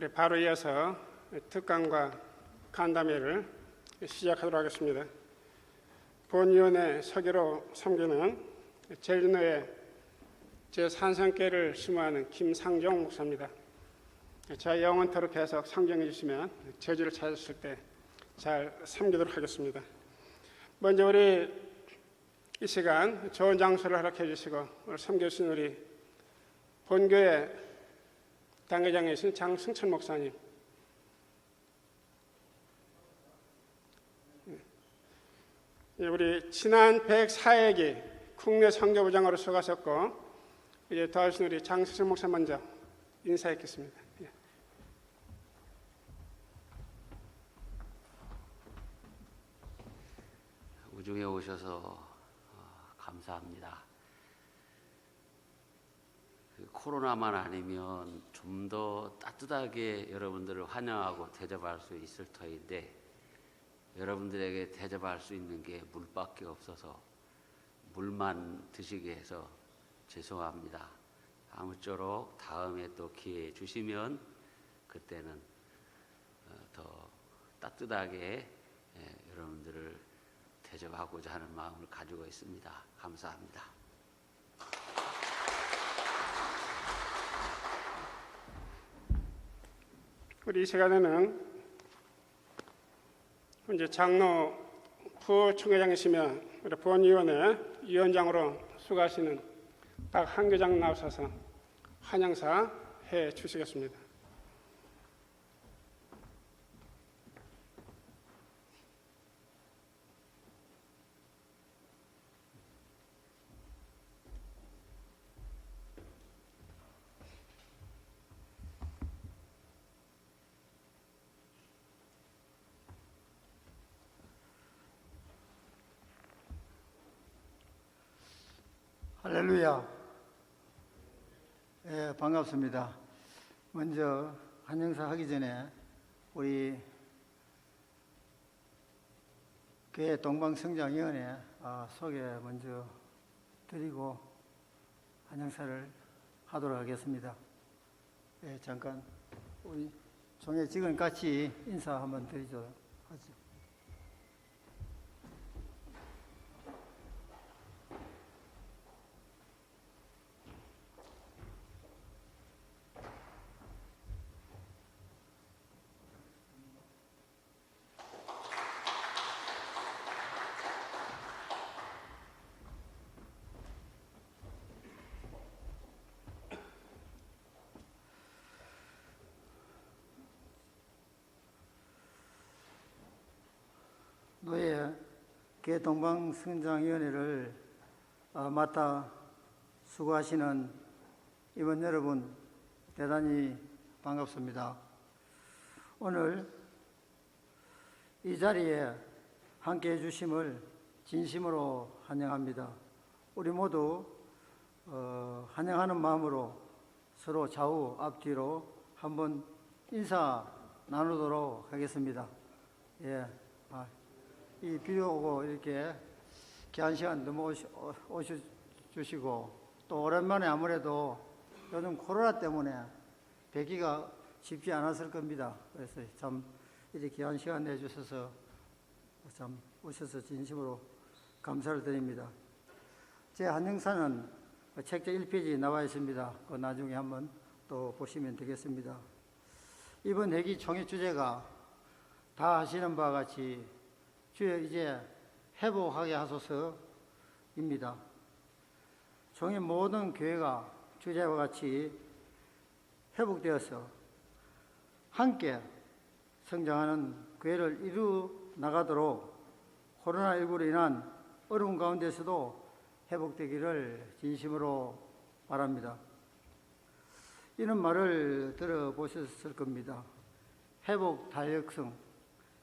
그래 바로 이어서 특강과 간담회를 시작하도록 하겠습니다. 본위원회 서기로 섬기는 제주노회 제3성계를 심호하는 김상종 목사입니다. 자, 영원토록 계속 상정해 주시면 제주를 찾으실 때 잘 섬기도록 하겠습니다. 먼저 우리 이 시간 좋은 장소를 허락해 주시고 오늘 섬겨주신 우리 본교회 당회장이신 장승천 목사님, 우리 지난 104회기 국내 선교부장으로 수고하셨고 이제 도와주신 우리 장승천 목사 먼저 인사했겠습니다. 우중에 오셔서 감사합니다. 코로나만 아니면 좀 더 따뜻하게 여러분들을 환영하고 대접할 수 있을 터인데 여러분들에게 대접할 수 있는 게 물밖에 없어서 물만 드시게 해서 죄송합니다. 아무쪼록 다음에 또 기회 주시면 그때는 더 따뜻하게 여러분들을 대접하고자 하는 마음을 가지고 있습니다. 감사합니다. 우리 이 시간에는 현재 장로 부총회장이시며 우리 본위원회 위원장으로 수고하시는 박한교장 나오셔서 환영사 해 주시겠습니다. 할렐루야. 예, 반갑습니다. 먼저 한영사 하기 전에 우리 교회 동방성장위원회 소개 먼저 드리고 한영사를 하도록 하겠습니다. 예, 잠깐 우리 종회 직원 같이 인사 한번 드리도록 하죠. 노예 교회 동방성장위원회를 맡아 수고하시는 임원 여러분 대단히 반갑습니다. 오늘 이 자리에 함께해 주심을 진심으로 환영합니다. 우리 모두 환영하는 마음으로 서로 좌우 앞뒤로 한번 인사 나누도록 하겠습니다. 예. 이 비 오고 이렇게 귀한 시간 너무 오셔주시고 또 오랜만에 아무래도 요즘 코로나 때문에 뵙기가 쉽지 않았을 겁니다. 그래서 참 이렇게 귀한 시간 내주셔서 참 오셔서 진심으로 감사를 드립니다. 제 한영사는 책자 1페이지에 나와 있습니다. 그 나중에 한번 또 보시면 되겠습니다. 이번 회기 총회 주제가 다 아시는 바와 같이 주여 이제 회복하게 하소서입니다. 종의 모든 교회가 주제와 같이 회복되어서 함께 성장하는 교회를 이루 나가도록 코로나19로 인한 어려운 가운데서도 회복되기를 진심으로 바랍니다. 이런 말을 들어보셨을 겁니다. 회복 달력성.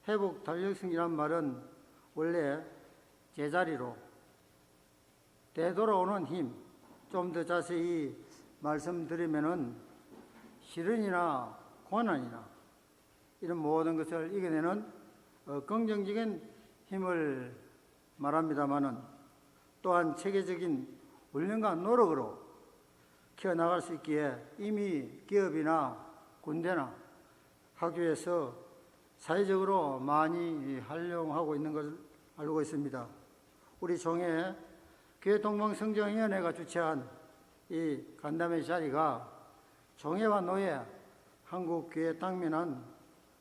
회복 달력성이란 말은 원래 제자리로 되돌아오는 힘, 좀 더 자세히 말씀드리면은 시련이나 고난이나 이런 모든 것을 이겨내는 긍정적인 힘을 말합니다마는 또한 체계적인 훈련과 노력으로 키워나갈 수 있기에 이미 기업이나 군대나 학교에서 사회적으로 많이 활용하고 있는 것을 알고 있습니다. 우리 종회 교회 동방성장위원회가 주최한 이 간담회 자리가 종회와 노예, 한국교회 당면한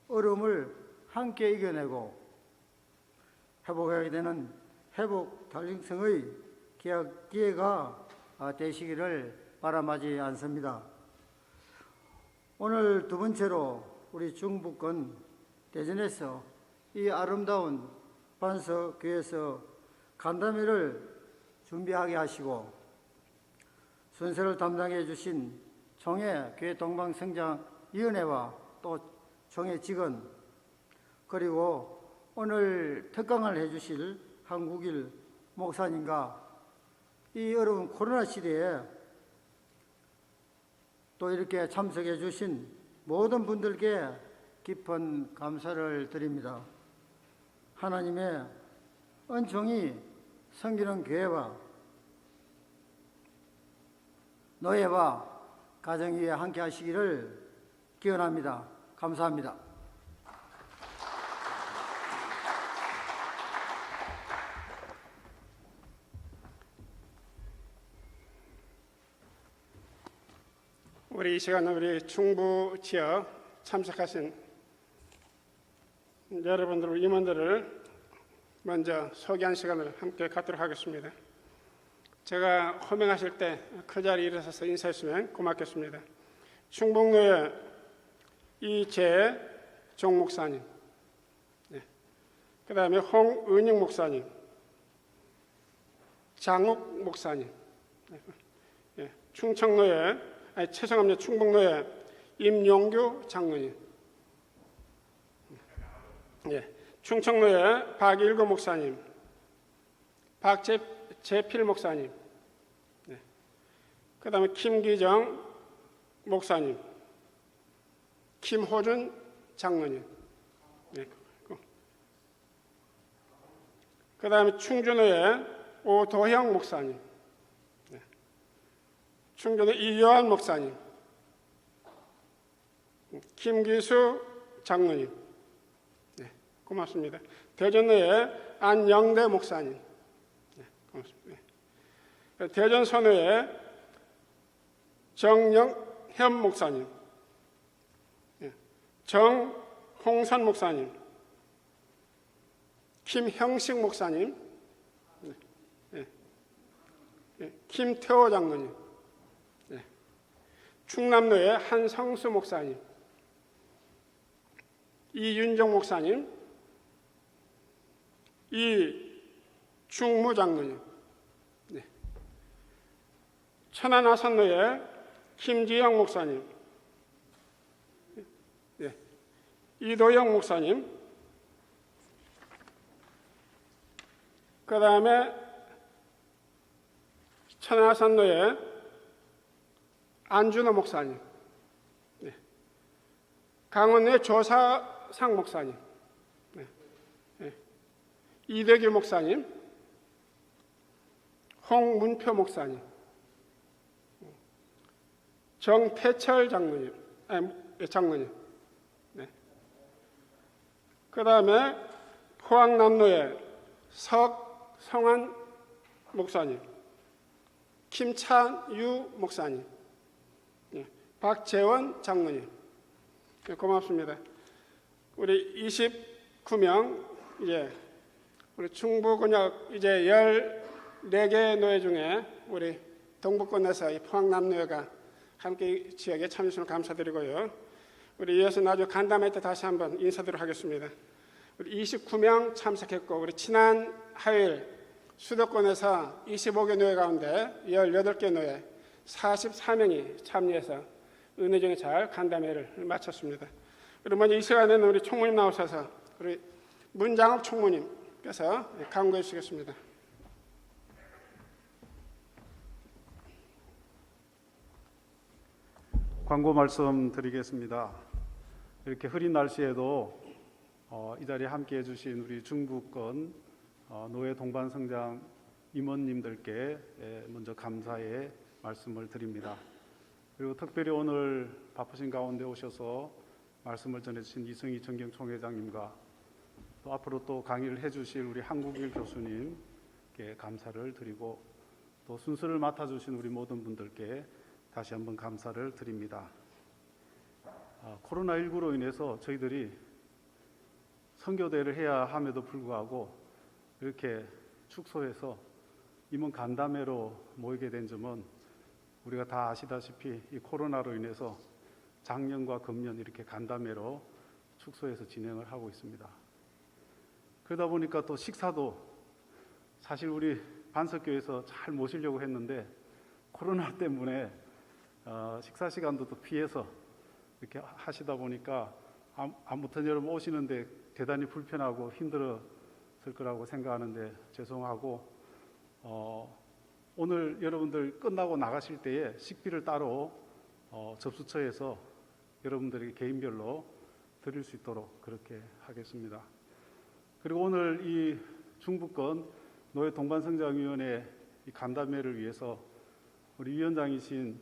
어려움을 함께 이겨내고 회복하게 되는 회복 달성의 기회가 되시기를 바람하지 않습니다. 오늘 두 번째로 우리 중부권 대전에서 이 아름다운 반석교회에서 간담회를 준비하게 하시고 순서를 담당해 주신 종회 교회 동방성장위원회와 또 종회 직원 그리고 오늘 특강을 해주실 한국일 목사님과 이 어려운 코로나 시대에 또 이렇게 참석해 주신 모든 분들께 깊은 감사를 드립니다. 하나님의 은총이 섬기는 교회와 노예와 가정 위에 함께 하시기를 기원합니다. 감사합니다. 우리 이 시간 우리 중부 지역 참석하신 여러분들 임원들을 먼저 소개한 시간을 함께 갖도록 하겠습니다. 제가 호명하실 때 그 자리에 일어서서 인사했으면 고맙겠습니다. 충북노예 이재종 목사님, 그 다음에 홍은영 목사님, 장욱 목사님, 죄송합니다. 충북노예 임용규 장로님, 충청노예 박일구 목사님, 박재필 목사님, 그 다음에 김기정 목사님, 김호준 장로님, 그 다음에 충주노예 오도형 목사님, 충주노예 이요한 목사님, 김기수 장로님, 고맙습니다. 대전노예 안영대 목사님, 고맙습니다. 대전선노예 정영현 목사님, 정홍선 목사님, 김형식 목사님, 김태호 장로님, 충남노예 한성수 목사님, 이윤정 목사님, 이중무 장로님, 천안아산노예 김지영 목사님, 이도영 목사님, 그 다음에 천안아산노예 안준호 목사님, 강원노예 조사상 목사님, 이대규 목사님, 홍문표 목사님, 정태철 장로님, 그 다음에 포항남로의 석성환 목사님, 김찬유 목사님, 박재원 장로님, 고맙습니다. 우리 29명, 우리 충북권역 이제 14개 노예 중에 우리 동북권에서 이 포항남노예가 함께 지역에 참여해주셔서 감사드리고요. 우리 이어서 나중에 간담회 때 다시 한번 인사드리도록 하겠습니다. 우리 29명 참석했고 우리 지난 화요일 수도권에서 25개 노예 가운데 18개 노예 44명이 참여해서 은혜중에 잘 간담회를 마쳤습니다. 그리고 먼저 이 시간에는 우리 총무님 나오셔서 우리 문장업 총무님께서 강구해 주시겠습니다. 광고 말씀드리겠습니다. 이렇게 흐린 날씨에도 이 자리에 함께해 주신 우리 중부권 노예 동반성장 임원님들께 먼저 감사의 말씀을 드립니다. 그리고 특별히 오늘 바쁘신 가운데 오셔서 말씀을 전해주신 이승희 정경 총회장님과 또 앞으로 또 강의를 해주실 우리 한국일 교수님께 감사를 드리고 또 순서를 맡아주신 우리 모든 분들께 다시 한번 감사를 드립니다. 코로나19로 인해서 저희들이 선교대를 해야 함에도 불구하고 이렇게 축소해서 임원 간담회로 모이게 된 점은 우리가 다 아시다시피 이 코로나로 인해서 작년과 금년 이렇게 간담회로 축소해서 진행을 하고 있습니다. 그러다 보니까 또 식사도 사실 우리 반석교에서 잘 모시려고 했는데 코로나 때문에 식사 시간도 또 피해서 이렇게 하시다 보니까 아무튼 여러분 오시는데 대단히 불편하고 힘들었을 거라고 생각하는데 죄송하고 오늘 여러분들 끝나고 나가실 때에 식비를 따로 접수처에서 여러분들에게 개인별로 드릴 수 있도록 그렇게 하겠습니다. 그리고 오늘 이 중부권 노예 동반성장위원회 이 간담회를 위해서 우리 위원장이신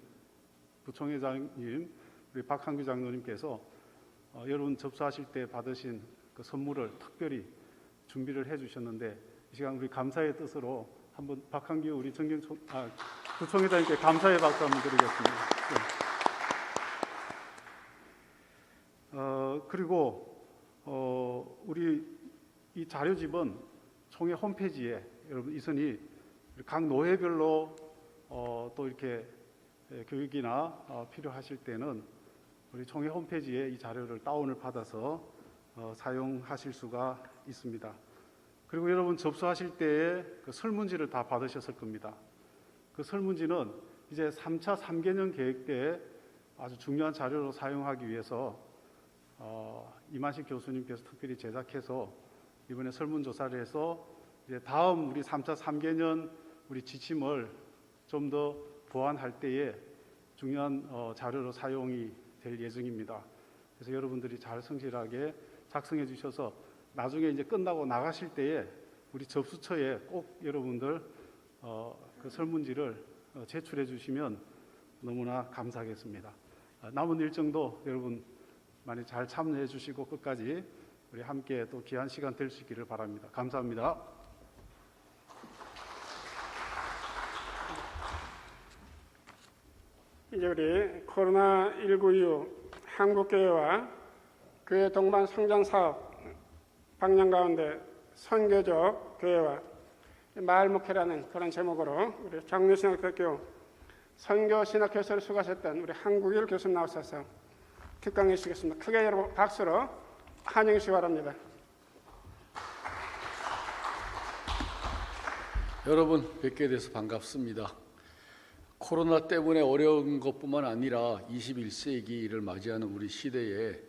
부총회장님, 우리 박한규 장로님께서 여러분 접수하실 때 받으신 그 선물을 특별히 준비를 해주셨는데 이 시간 우리 감사의 뜻으로 한번 박한규 우리 부총회장님께 감사의 박수 한번 드리겠습니다. 네. 그리고 우리 이 자료집은 총회 홈페이지에 여러분 있으니 각 노예별로 또 이렇게 교육이나 필요하실 때는 우리 총회 홈페이지에 이 자료를 다운을 받아서 사용하실 수가 있습니다. 그리고 여러분 접수하실 때에 그 설문지를 다 받으셨을 겁니다. 그 설문지는 이제 3차 3개년 계획 때 아주 중요한 자료로 사용하기 위해서 이만식 교수님께서 특별히 제작해서 이번에 설문조사를 해서 이제 다음 우리 3차 3개년 우리 지침을 좀 더 보완할 때에 중요한 자료로 사용이 될 예정입니다. 그래서 여러분들이 잘 성실하게 작성해 주셔서 나중에 이제 끝나고 나가실 때에 우리 접수처에 꼭 여러분들 그 설문지를 제출해 주시면 너무나 감사하겠습니다. 남은 일정도 여러분 많이 잘 참여해 주시고 끝까지 우리 함께 또 귀한 시간 될 수 있기를 바랍니다. 감사합니다. 이제 우리 코로나19 이후 한국교회와 교회 동반 성장 사업 방향 가운데 선교적 교회와 마을 목회라는 그런 제목으로 우리 장로신학대학교 선교신학교에서 수고하셨던 우리 한국일 교수님 나오셔서 특강해 주시겠습니다. 크게 여러분 박수로 환영해 주시기 바랍니다. 여러분 뵙게 돼서 반갑습니다. 코로나 때문에 어려운 것뿐만 아니라 21세기를 맞이하는 우리 시대에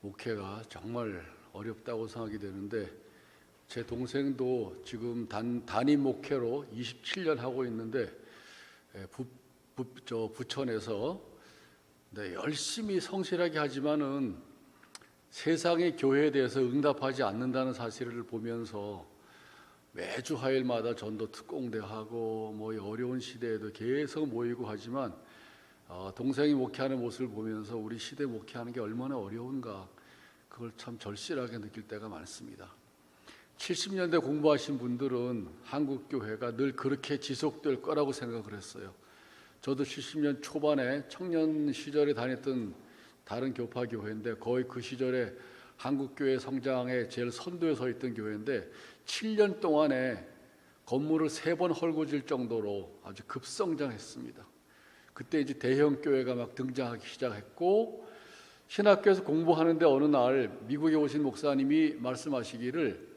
목회가 정말 어렵다고 생각이 되는데 제 동생도 지금 단임 목회로 27년 하고 있는데 부천에서 열심히 성실하게 하지만은 세상의 교회에 대해서 응답하지 않는다는 사실을 보면서 매주 화요일마다 전도 특공대하고 어려운 시대에도 계속 모이고 하지만 동생이 목회하는 모습을 보면서 우리 시대 목회하는 게 얼마나 어려운가 그걸 참 절실하게 느낄 때가 많습니다. 70년대 공부하신 분들은 한국 교회가 늘 그렇게 지속될 거라고 생각을 했어요. 저도 70년 초반에 청년 시절에 다녔던 다른 교파 교회인데 거의 그 시절에 한국교회 성장에 제일 선두에 서 있던 교회인데 7년 동안에 건물을 3번 헐고질 정도로 아주 급성장했습니다. 그때 이제 대형 교회가 막 등장하기 시작했고 신학교에서 공부하는데 어느 날 미국에 오신 목사님이 말씀하시기를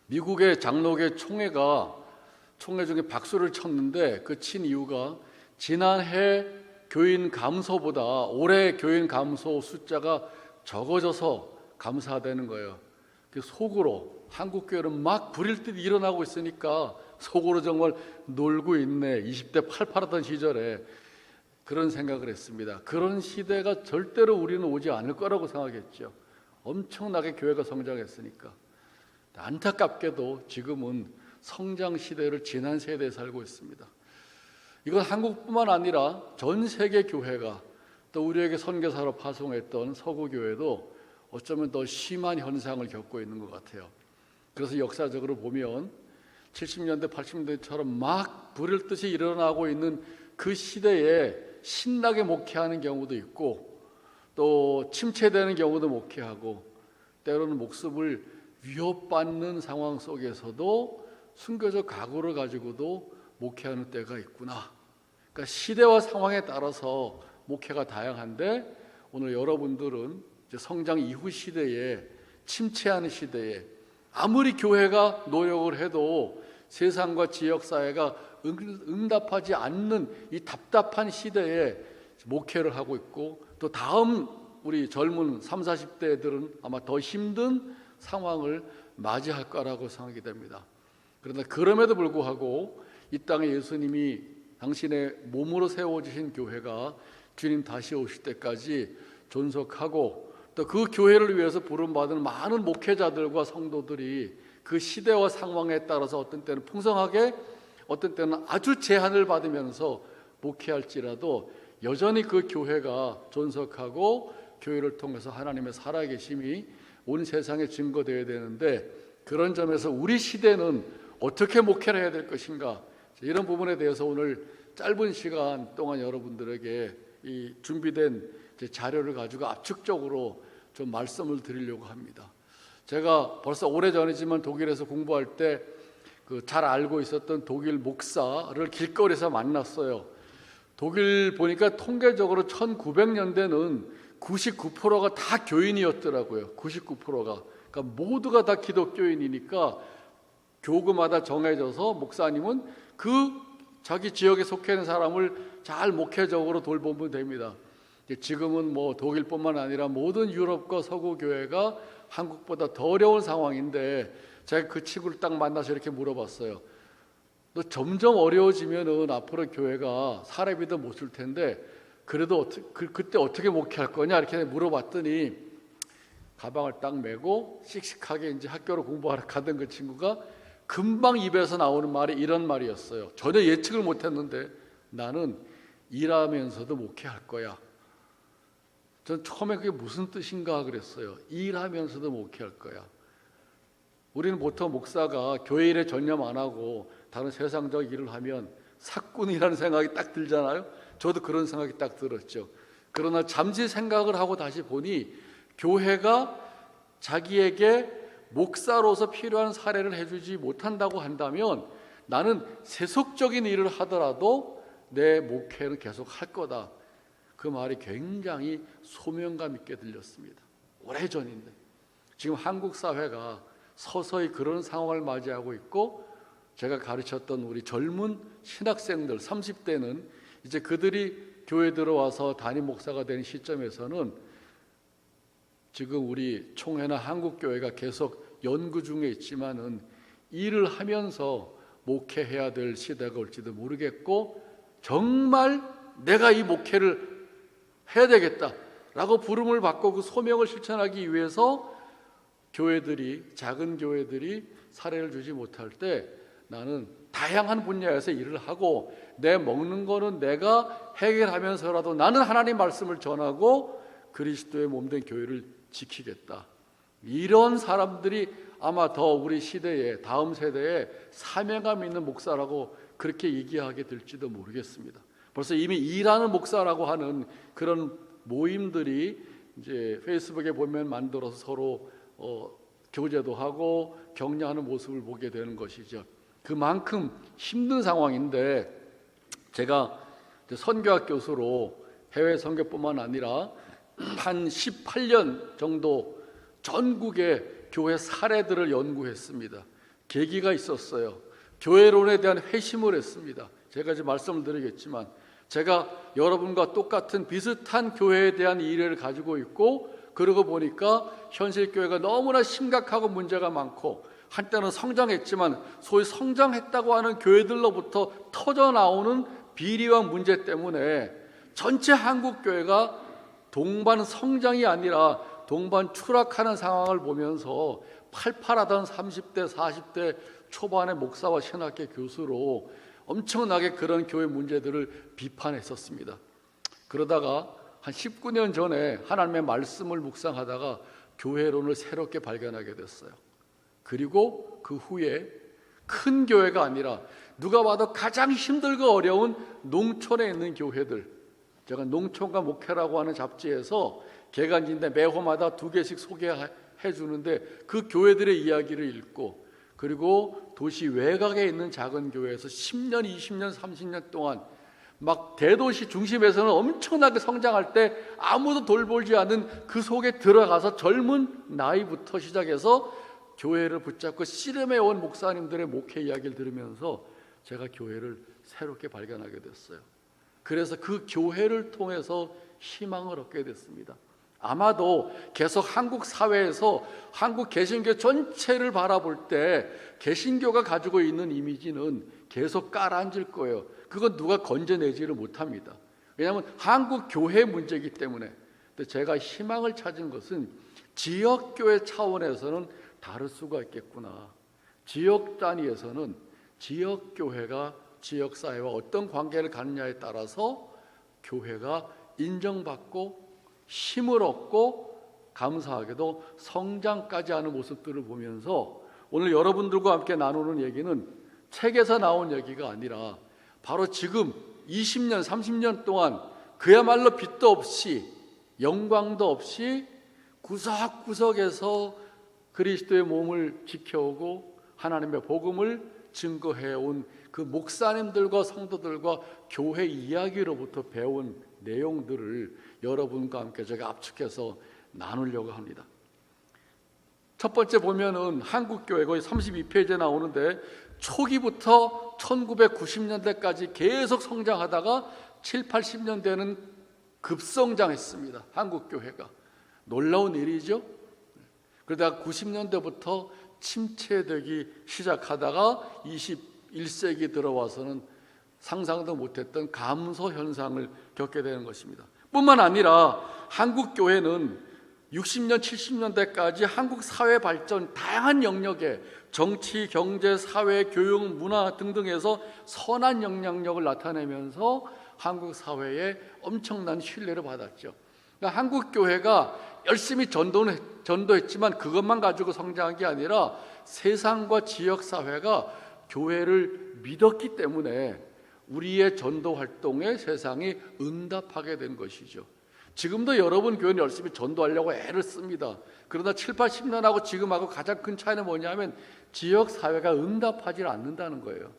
미국의 장로교 총회 중에 박수를 쳤는데 그 친 이유가 지난해 교인 감소보다 올해 교인 감소 숫자가 적어져서 감사하다는 거예요. 속으로 한국교회는 막 불일 듯 일어나고 있으니까 속으로 정말 놀고 있네. 20대 팔팔하던 시절에 그런 생각을 했습니다. 그런 시대가 절대로 우리는 오지 않을 거라고 생각했죠. 엄청나게 교회가 성장했으니까. 안타깝게도 지금은 성장 시대를 지난 세대에 살고 있습니다. 이건 한국뿐만 아니라 전 세계 교회가 또 우리에게 선교사로 파송했던 서구교회도 어쩌면 더 심한 현상을 겪고 있는 것 같아요. 그래서 역사적으로 보면 70년대, 80년대처럼 막 불을 듯이 일어나고 있는 그 시대에 신나게 목회하는 경우도 있고 또 침체되는 경우도 목회하고 때로는 목숨을 위협받는 상황 속에서도 순교적 각오를 가지고도 목회하는 때가 있구나. 그러니까 시대와 상황에 따라서 목회가 다양한데 오늘 여러분들은 이제 성장 이후 시대에 침체하는 시대에 아무리 교회가 노력을 해도 세상과 지역사회가 응답하지 않는 이 답답한 시대에 목회를 하고 있고 또 다음 우리 젊은 30, 40대들은 아마 더 힘든 상황을 맞이할 거라고 생각이 됩니다. 그러나 그럼에도 불구하고 이 땅에 예수님이 당신의 몸으로 세워주신 교회가 주님 다시 오실 때까지 존속하고 또 그 교회를 위해서 부름받은 많은 목회자들과 성도들이 그 시대와 상황에 따라서 어떤 때는 풍성하게 어떤 때는 아주 제한을 받으면서 목회할지라도 여전히 그 교회가 존속하고 교회를 통해서 하나님의 살아계심이 온 세상에 증거되어야 되는데 그런 점에서 우리 시대는 어떻게 목회를 해야 될 것인가 이런 부분에 대해서 오늘 짧은 시간 동안 여러분들에게 이 준비된 자료를 가지고 압축적으로 좀 말씀을 드리려고 합니다. 제가 벌써 오래전이지만 독일에서 공부할 때 그 잘 알고 있었던 독일 목사를 길거리에서 만났어요. 독일 보니까 통계적으로 1900년대는 99%가 다 교인이었더라고요. 99%가. 그러니까 모두가 다 기독교인이니까 교구마다 정해져서 목사님은 그 자기 지역에 속해 있는 사람을 잘 목회적으로 돌보면 됩니다. 지금은 뭐 독일뿐만 아니라 모든 유럽과 서구 교회가 한국보다 더 어려운 상황인데 제가 그 친구를 딱 만나서 이렇게 물어봤어요. 너 점점 어려워지면은 앞으로 교회가 사례비도 못 줄 텐데 그래도 그때 어떻게 목회할 거냐 이렇게 물어봤더니 가방을 딱 메고 씩씩하게 이제 학교로 공부하러 가던 그 친구가 금방 입에서 나오는 말이 이런 말이었어요. 전혀 예측을 못했는데 나는 일하면서도 목회할 거야. 전 처음에 그게 무슨 뜻인가 그랬어요. 일하면서도 목회할 거야. 우리는 보통 목사가 교회 일에 전념 안 하고 다른 세상적 일을 하면 사꾼이라는 생각이 딱 들잖아요. 저도 그런 생각이 딱 들었죠. 그러나 잠시 생각을 하고 다시 보니 교회가 자기에게 목사로서 필요한 사례를 해주지 못한다고 한다면 나는 세속적인 일을 하더라도 내 목회는 계속 할 거다. 그 말이 굉장히 소명감 있게 들렸습니다. 오래전인데 지금 한국 사회가 서서히 그런 상황을 맞이하고 있고 제가 가르쳤던 우리 젊은 신학생들 30대는 이제 그들이 교회 들어와서 담임 목사가 되는 시점에서는 지금 우리 총회나 한국교회가 계속 연구 중에 있지만은 일을 하면서 목회해야 될 시대가 올지도 모르겠고 정말 내가 이 목회를 해야 되겠다라고 부름을 받고 그 소명을 실천하기 위해서 교회들이 작은 교회들이 사례를 주지 못할 때 나는 다양한 분야에서 일을 하고 내 먹는 거는 내가 해결하면서라도 나는 하나님 말씀을 전하고 그리스도의 몸된 교회를 지키겠다. 이런 사람들이 아마 더 우리 시대에 다음 세대에 사명감 있는 목사라고 그렇게 얘기하게 될지도 모르겠습니다. 벌써 이미 일하는 목사라고 하는 그런 모임들이 이제 페이스북에 보면 만들어서 서로 교제도 하고 격려하는 모습을 보게 되는 것이죠. 그만큼 힘든 상황인데 제가 선교학 교수로 해외 선교뿐만 아니라 한 18년 정도 전국의 교회 사례들을 연구했습니다. 계기가 있었어요. 교회론에 대한 회심을 했습니다. 제가 이제 말씀을 드리겠지만 제가 여러분과 똑같은 비슷한 교회에 대한 이해를 가지고 있고 그러고 보니까 현실 교회가 너무나 심각하고 문제가 많고 한때는 성장했지만 소위 성장했다고 하는 교회들로부터 터져나오는 비리와 문제 때문에 전체 한국 교회가 동반 성장이 아니라 동반 추락하는 상황을 보면서 팔팔하던 30대 40대 초반의 목사와 신학계 교수로 엄청나게 그런 교회 문제들을 비판했었습니다. 그러다가 한 19년 전에 하나님의 말씀을 묵상하다가 교회론을 새롭게 발견하게 됐어요. 그리고 그 후에 큰 교회가 아니라 누가 봐도 가장 힘들고 어려운 농촌에 있는 교회들, 제가 농촌과 목회라고 하는 잡지에서 개간지인데 매호마다 2개씩 소개해 주는데 그 교회들의 이야기를 읽고, 그리고 도시 외곽에 있는 작은 교회에서 10년, 20년, 30년 동안 막 대도시 중심에서는 엄청나게 성장할 때 아무도 돌보지 않은 그 속에 들어가서 젊은 나이부터 시작해서 교회를 붙잡고 씨름해온 목사님들의 목회 이야기를 들으면서 제가 교회를 새롭게 발견하게 됐어요. 그래서 그 교회를 통해서 희망을 얻게 됐습니다. 아마도 계속 한국 사회에서 한국 개신교 전체를 바라볼 때 개신교가 가지고 있는 이미지는 계속 깔아앉을 거예요. 그건 누가 건져내지를 못합니다. 왜냐하면 한국 교회 문제이기 때문에. 근데 제가 희망을 찾은 것은 지역교회 차원에서는 다를 수가 있겠구나. 지역 단위에서는 지역교회가 지역사회와 어떤 관계를 갖느냐에 따라서 교회가 인정받고 힘을 얻고 감사하게도 성장까지 하는 모습들을 보면서 오늘 여러분들과 함께 나누는 얘기는 책에서 나온 얘기가 아니라 바로 지금 20년, 30년 동안 그야말로 빛도 없이 영광도 없이 구석구석에서 그리스도의 몸을 지켜오고 하나님의 복음을 증거해온 그 목사님들과 성도들과 교회 이야기로부터 배운 내용들을 여러분과 함께 제가 압축해서 나누려고 합니다. 첫 번째 보면은 한국교회 거의 32페이지에 나오는데 초기부터 1990년대까지 계속 성장하다가 7, 80년대는 급성장했습니다. 한국교회가. 놀라운 일이죠. 그러다가 90년대부터 침체되기 시작하다가 21세기 들어와서는 상상도 못했던 감소 현상을 겪게 되는 것입니다. 뿐만 아니라 한국 교회는 60년, 70년대까지 한국 사회 발전 다양한 영역에 정치, 경제, 사회, 교육, 문화 등등에서 선한 영향력을 나타내면서 한국 사회에 엄청난 신뢰를 받았죠. 그러니까 한국 교회가 열심히 전도했지만 그것만 가지고 성장한 게 아니라 세상과 지역 사회가 교회를 믿었기 때문에 우리의 전도 활동에 세상이 응답하게 된 것이죠. 지금도 여러분 교회는 열심히 전도하려고 애를 씁니다. 그러나 7, 80년하고 지금하고 가장 큰 차이는 뭐냐면 지역 사회가 응답하지 않는다는 거예요.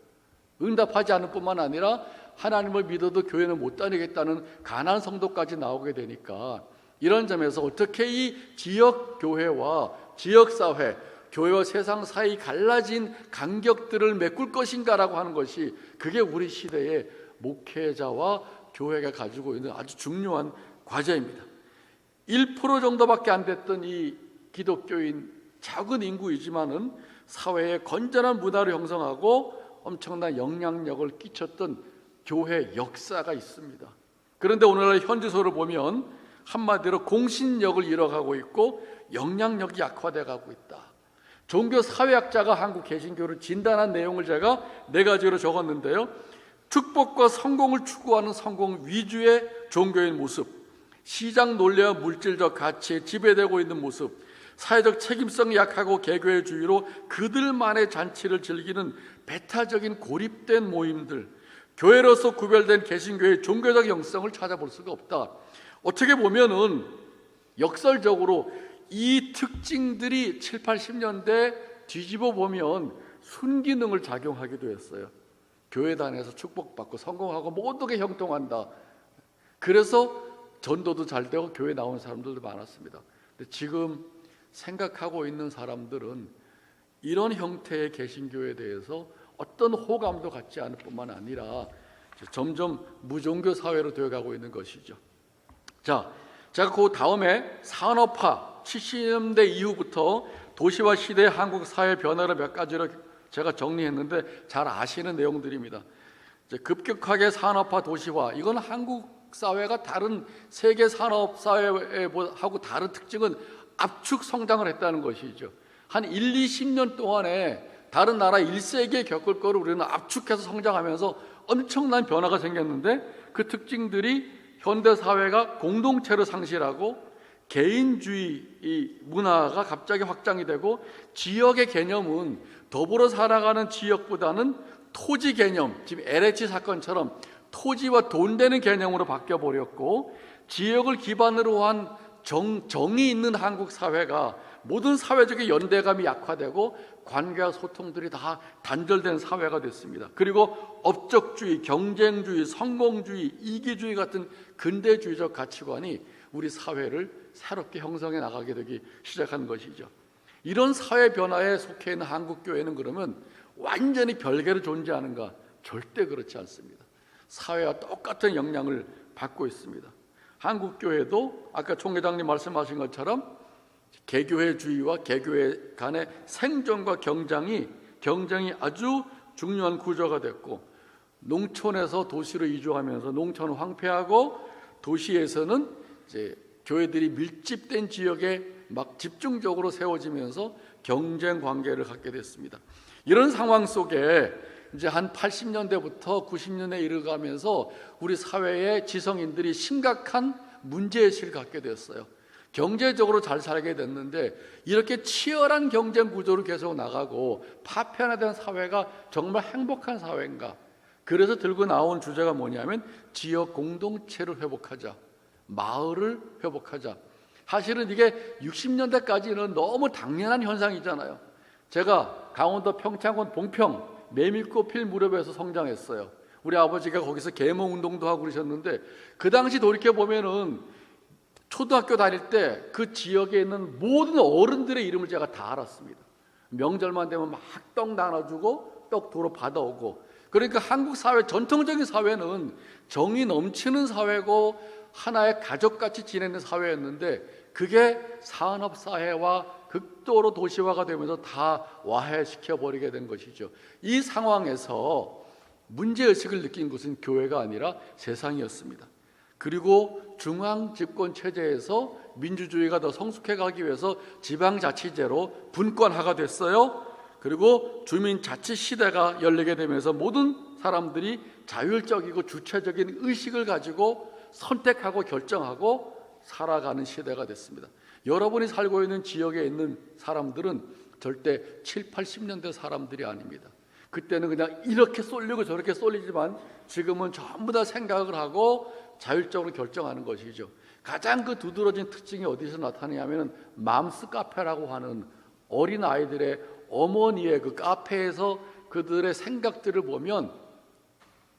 응답하지 않을 뿐만 아니라 하나님을 믿어도 교회는 못 다니겠다는 가난 성도까지 나오게 되니까 이런 점에서 어떻게 이 지역 교회와 지역 사회, 교회와 세상 사이 갈라진 간격들을 메꿀 것인가라고 하는 것이 그게 우리 시대의 목회자와 교회가 가지고 있는 아주 중요한 과제입니다. 1% 정도밖에 안 됐던 이 기독교인 작은 인구이지만은 사회에 건전한 문화를 형성하고 엄청난 영향력을 끼쳤던 교회 역사가 있습니다. 그런데 오늘날 현지소를 보면 한마디로 공신력을 잃어가고 있고 영향력이 약화돼 가고 있다. 종교사회학자가 한국 개신교를 진단한 내용을 제가 4가지로 적었는데요. 축복과 성공을 추구하는 성공 위주의 종교인 모습, 시장 논리와 물질적 가치에 지배되고 있는 모습, 사회적 책임성이 약하고 개교회주의로 그들만의 잔치를 즐기는 배타적인 고립된 모임들, 교회로서 구별된 개신교의 종교적 영성을 찾아볼 수가 없다. 어떻게 보면은 역설적으로 이 특징들이 7, 80년대 뒤집어 보면 순기능을 작용하기도 했어요. 교회단에서 축복받고 성공하고 모든 게 형통한다. 그래서 전도도 잘 되고 교회 나온 사람들도 많았습니다. 근데 지금 생각하고 있는 사람들은 이런 형태의 개신교에 대해서 어떤 호감도 갖지 않을 뿐만 아니라 점점 무종교 사회로 되어가고 있는 것이죠. 자, 제가 그 다음에 산업화 70년대 이후부터 도시화 시대의 한국 사회 변화를 몇 가지로 제가 정리했는데 잘 아시는 내용들입니다. 급격하게 산업화 도시화, 이건 한국 사회가 다른 세계 산업 사회하고 다른 특징은 압축 성장을 했다는 것이죠. 한 1, 20년 동안에 다른 나라 1세기에 겪을 거를 우리는 압축해서 성장하면서 엄청난 변화가 생겼는데 그 특징들이 현대 사회가 공동체를 상실하고 개인주의 이 문화가 갑자기 확장이 되고 지역의 개념은 더불어 살아가는 지역보다는 토지 개념, 지금 LH 사건처럼 토지와 돈 되는 개념으로 바뀌어 버렸고, 지역을 기반으로 한 정이 있는 한국 사회가 모든 사회적인 연대감이 약화되고 관계와 소통들이 다 단절된 사회가 됐습니다. 그리고 업적주의, 경쟁주의, 성공주의, 이기주의 같은 근대주의적 가치관이 우리 사회를 새롭게 형성해 나가게 되기 시작한 것이죠. 이런 사회 변화에 속해 있는 한국교회는 그러면 완전히 별개로 존재하는가? 절대 그렇지 않습니다. 사회와 똑같은 영향을 받고 있습니다. 한국교회도 아까 총회장님 말씀하신 것처럼 개교회주의와 개교회 간의 생존과 경쟁이 아주 중요한 구조가 됐고, 농촌에서 도시로 이주하면서 농촌은 황폐하고 도시에서는 이제 교회들이 밀집된 지역에 막 집중적으로 세워지면서 경쟁 관계를 갖게 됐습니다. 이런 상황 속에 이제 한 80년대부터 90년대에 이르가면서 우리 사회의 지성인들이 심각한 문제의식을 갖게 됐어요. 경제적으로 잘 살게 됐는데 이렇게 치열한 경쟁 구조로 계속 나가고 파편화된 사회가 정말 행복한 사회인가? 그래서 들고 나온 주제가 뭐냐면 지역 공동체를 회복하자, 마을을 회복하자. 사실은 이게 60년대까지는 너무 당연한 현상이잖아요. 제가 강원도 평창군 봉평 메밀꽃 필 무렵에서 성장했어요. 우리 아버지가 거기서 계몽운동도 하고 그러셨는데 그 당시 돌이켜보면은 초등학교 다닐 때 그 지역에 있는 모든 어른들의 이름을 제가 다 알았습니다. 명절만 되면 막 떡 나눠주고 떡 도로 받아오고. 그러니까 한국 사회, 전통적인 사회는 정이 넘치는 사회고 하나의 가족같이 지내는 사회였는데 그게 산업사회와 극도로 도시화가 되면서 다 와해시켜버리게 된 것이죠. 이 상황에서 문제의식을 느낀 것은 교회가 아니라 세상이었습니다. 그리고 중앙 집권 체제에서 민주주의가 더 성숙해 가기 위해서 지방자치제로 분권화가 됐어요. 그리고 주민자치 시대가 열리게 되면서 모든 사람들이 자율적이고 주체적인 의식을 가지고 선택하고 결정하고 살아가는 시대가 됐습니다. 여러분이 살고 있는 지역에 있는 사람들은 절대 7, 80년대 사람들이 아닙니다. 그때는 그냥 이렇게 쏠리고 저렇게 쏠리지만 지금은 전부 다 생각을 하고 자율적으로 결정하는 것이죠. 가장 그 두드러진 특징이 어디서 나타나냐면 맘스 카페라고 하는 어린 아이들의 어머니의 그 카페에서 그들의 생각들을 보면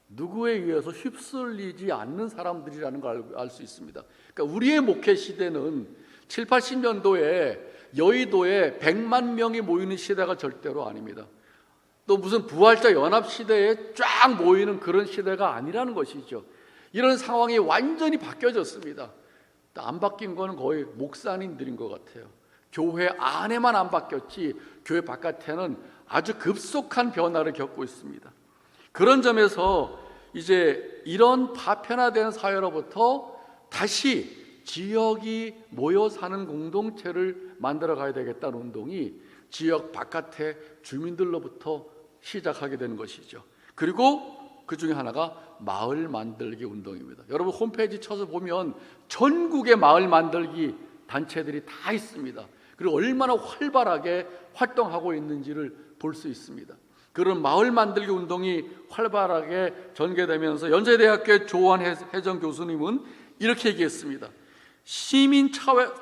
누구에 의해서 휩쓸리지 않는 사람들이라는 걸 알 수 있습니다. 그러니까 우리의 목회 시대는 7, 80년도에 여의도에 100만 명이 모이는 시대가 절대로 아닙니다. 또 무슨 부활자 연합 시대에 쫙 모이는 그런 시대가 아니라는 것이죠. 이런 상황이 완전히 바뀌어졌습니다. 안 바뀐 거는 거의 목사님들인 것 같아요. 교회 안에만 안 바뀌었지 교회 바깥에는 아주 급속한 변화를 겪고 있습니다. 그런 점에서 이제 이런 파편화된 사회로부터 다시 지역이 모여 사는 공동체를 만들어 가야 되겠다는 운동이 지역 바깥의 주민들로부터 시작하게 되는 것이죠. 그리고 그 중에 하나가 마을 만들기 운동입니다. 여러분 홈페이지 쳐서 보면 전국의 마을 만들기 단체들이 다 있습니다. 그리고 얼마나 활발하게 활동하고 있는지를 볼 수 있습니다. 그런 마을 만들기 운동이 활발하게 전개되면서 연세대학교의 조한혜정 교수님은 이렇게 얘기했습니다. 시민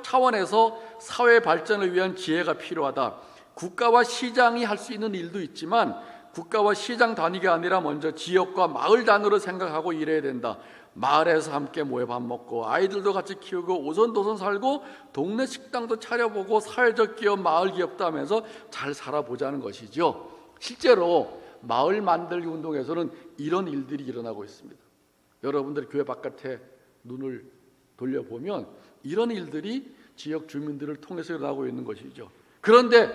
차원에서 사회 발전을 위한 지혜가 필요하다. 국가와 시장이 할 수 있는 일도 있지만 국가와 시장 단위가 아니라 먼저 지역과 마을 단위로 생각하고 일해야 된다. 마을에서 함께 모여 밥 먹고 아이들도 같이 키우고 오손도손 살고 동네 식당도 차려보고 사회적 기업, 마을 기업도 하면서 잘 살아보자는 것이죠. 실제로 마을 만들기 운동에서는 이런 일들이 일어나고 있습니다. 여러분들 교회 바깥에 눈을 돌려보면 이런 일들이 지역 주민들을 통해서 일어나고 있는 것이죠. 그런데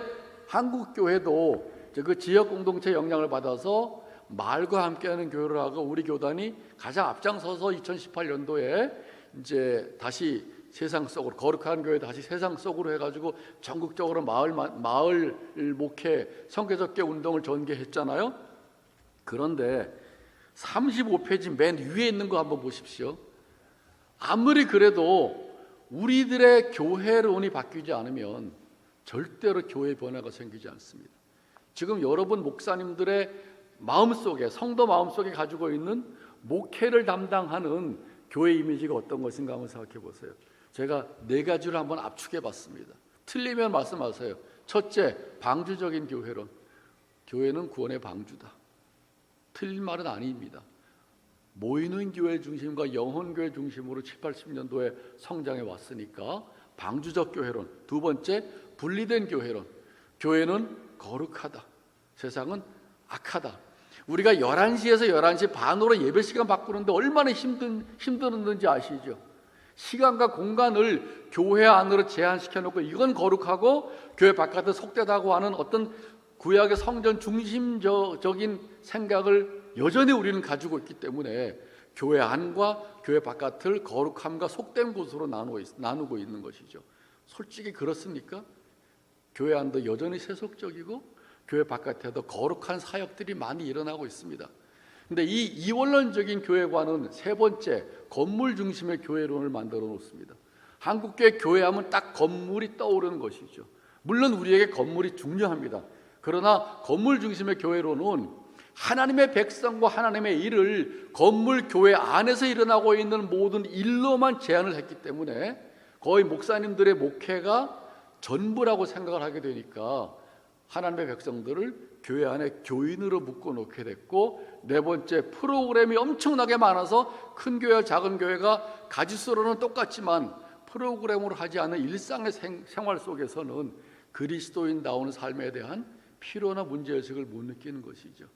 한국교회도 그 지역 공동체 영향을 받아서 마을과 함께하는 교회를 하고 우리 교단이 가장 앞장서서 2018년도에 이제 다시 세상 속으로 거룩한 교회 다시 세상 속으로 해가지고 전국적으로 마을 목회 성교적계 운동을 전개했잖아요. 그런데 35페이지 맨 위에 있는 거 한번 보십시오. 아무리 그래도 우리들의 교회론이 바뀌지 않으면 절대로 교회 변화가 생기지 않습니다. 지금 여러분 목사님들의 마음속에, 성도 마음속에 가지고 있는 목회를 담당하는 교회 이미지가 어떤 것인가 한번 생각해 보세요. 제가 4가지를 한번 압축해 봤습니다. 틀리면 말씀하세요. 첫째, 방주적인 교회론. 교회는 구원의 방주다. 틀린 말은 아닙니다. 모이는 교회 중심과 영혼교회 중심으로 7, 80년도에 성장해 왔으니까 방주적 교회론. 두 번째, 분리된 교회론. 교회는 거룩하다. 세상은 악하다. 우리가 11시에서 11시 반으로 예배 시간 바꾸는데 얼마나 힘들었는지 아시죠? 시간과 공간을 교회 안으로 제한시켜 놓고 이건 거룩하고 교회 바깥에 속되다고 하는 어떤 구약의 성전 중심적인 생각을 여전히 우리는 가지고 있기 때문에 교회 안과 교회 바깥을 거룩함과 속된 곳으로 나누고 있는 것이죠. 솔직히 그렇습니까? 교회 안도 여전히 세속적이고 교회 바깥에도 거룩한 사역들이 많이 일어나고 있습니다. 근데 이 이원론적인 교회관은 세 번째, 건물 중심의 교회론을 만들어 놓습니다. 한국교회 교회하면 딱 건물이 떠오르는 것이죠. 물론 우리에게 건물이 중요합니다. 그러나 건물 중심의 교회론은 하나님의 백성과 하나님의 일을 건물 교회 안에서 일어나고 있는 모든 일로만 제한을 했기 때문에 거의 목사님들의 목회가 전부라고 생각을 하게 되니까 하나님의 백성들을 교회 안에 교인으로 묶어놓게 됐고, 네 번째, 프로그램이 엄청나게 많아서 큰 교회와 작은 교회가 가지수로는 똑같지만 프로그램으로 하지 않은 일상의 생활 속에서는 그리스도인다운 삶에 대한 필요나 문제의식을 못 느끼는 것이죠.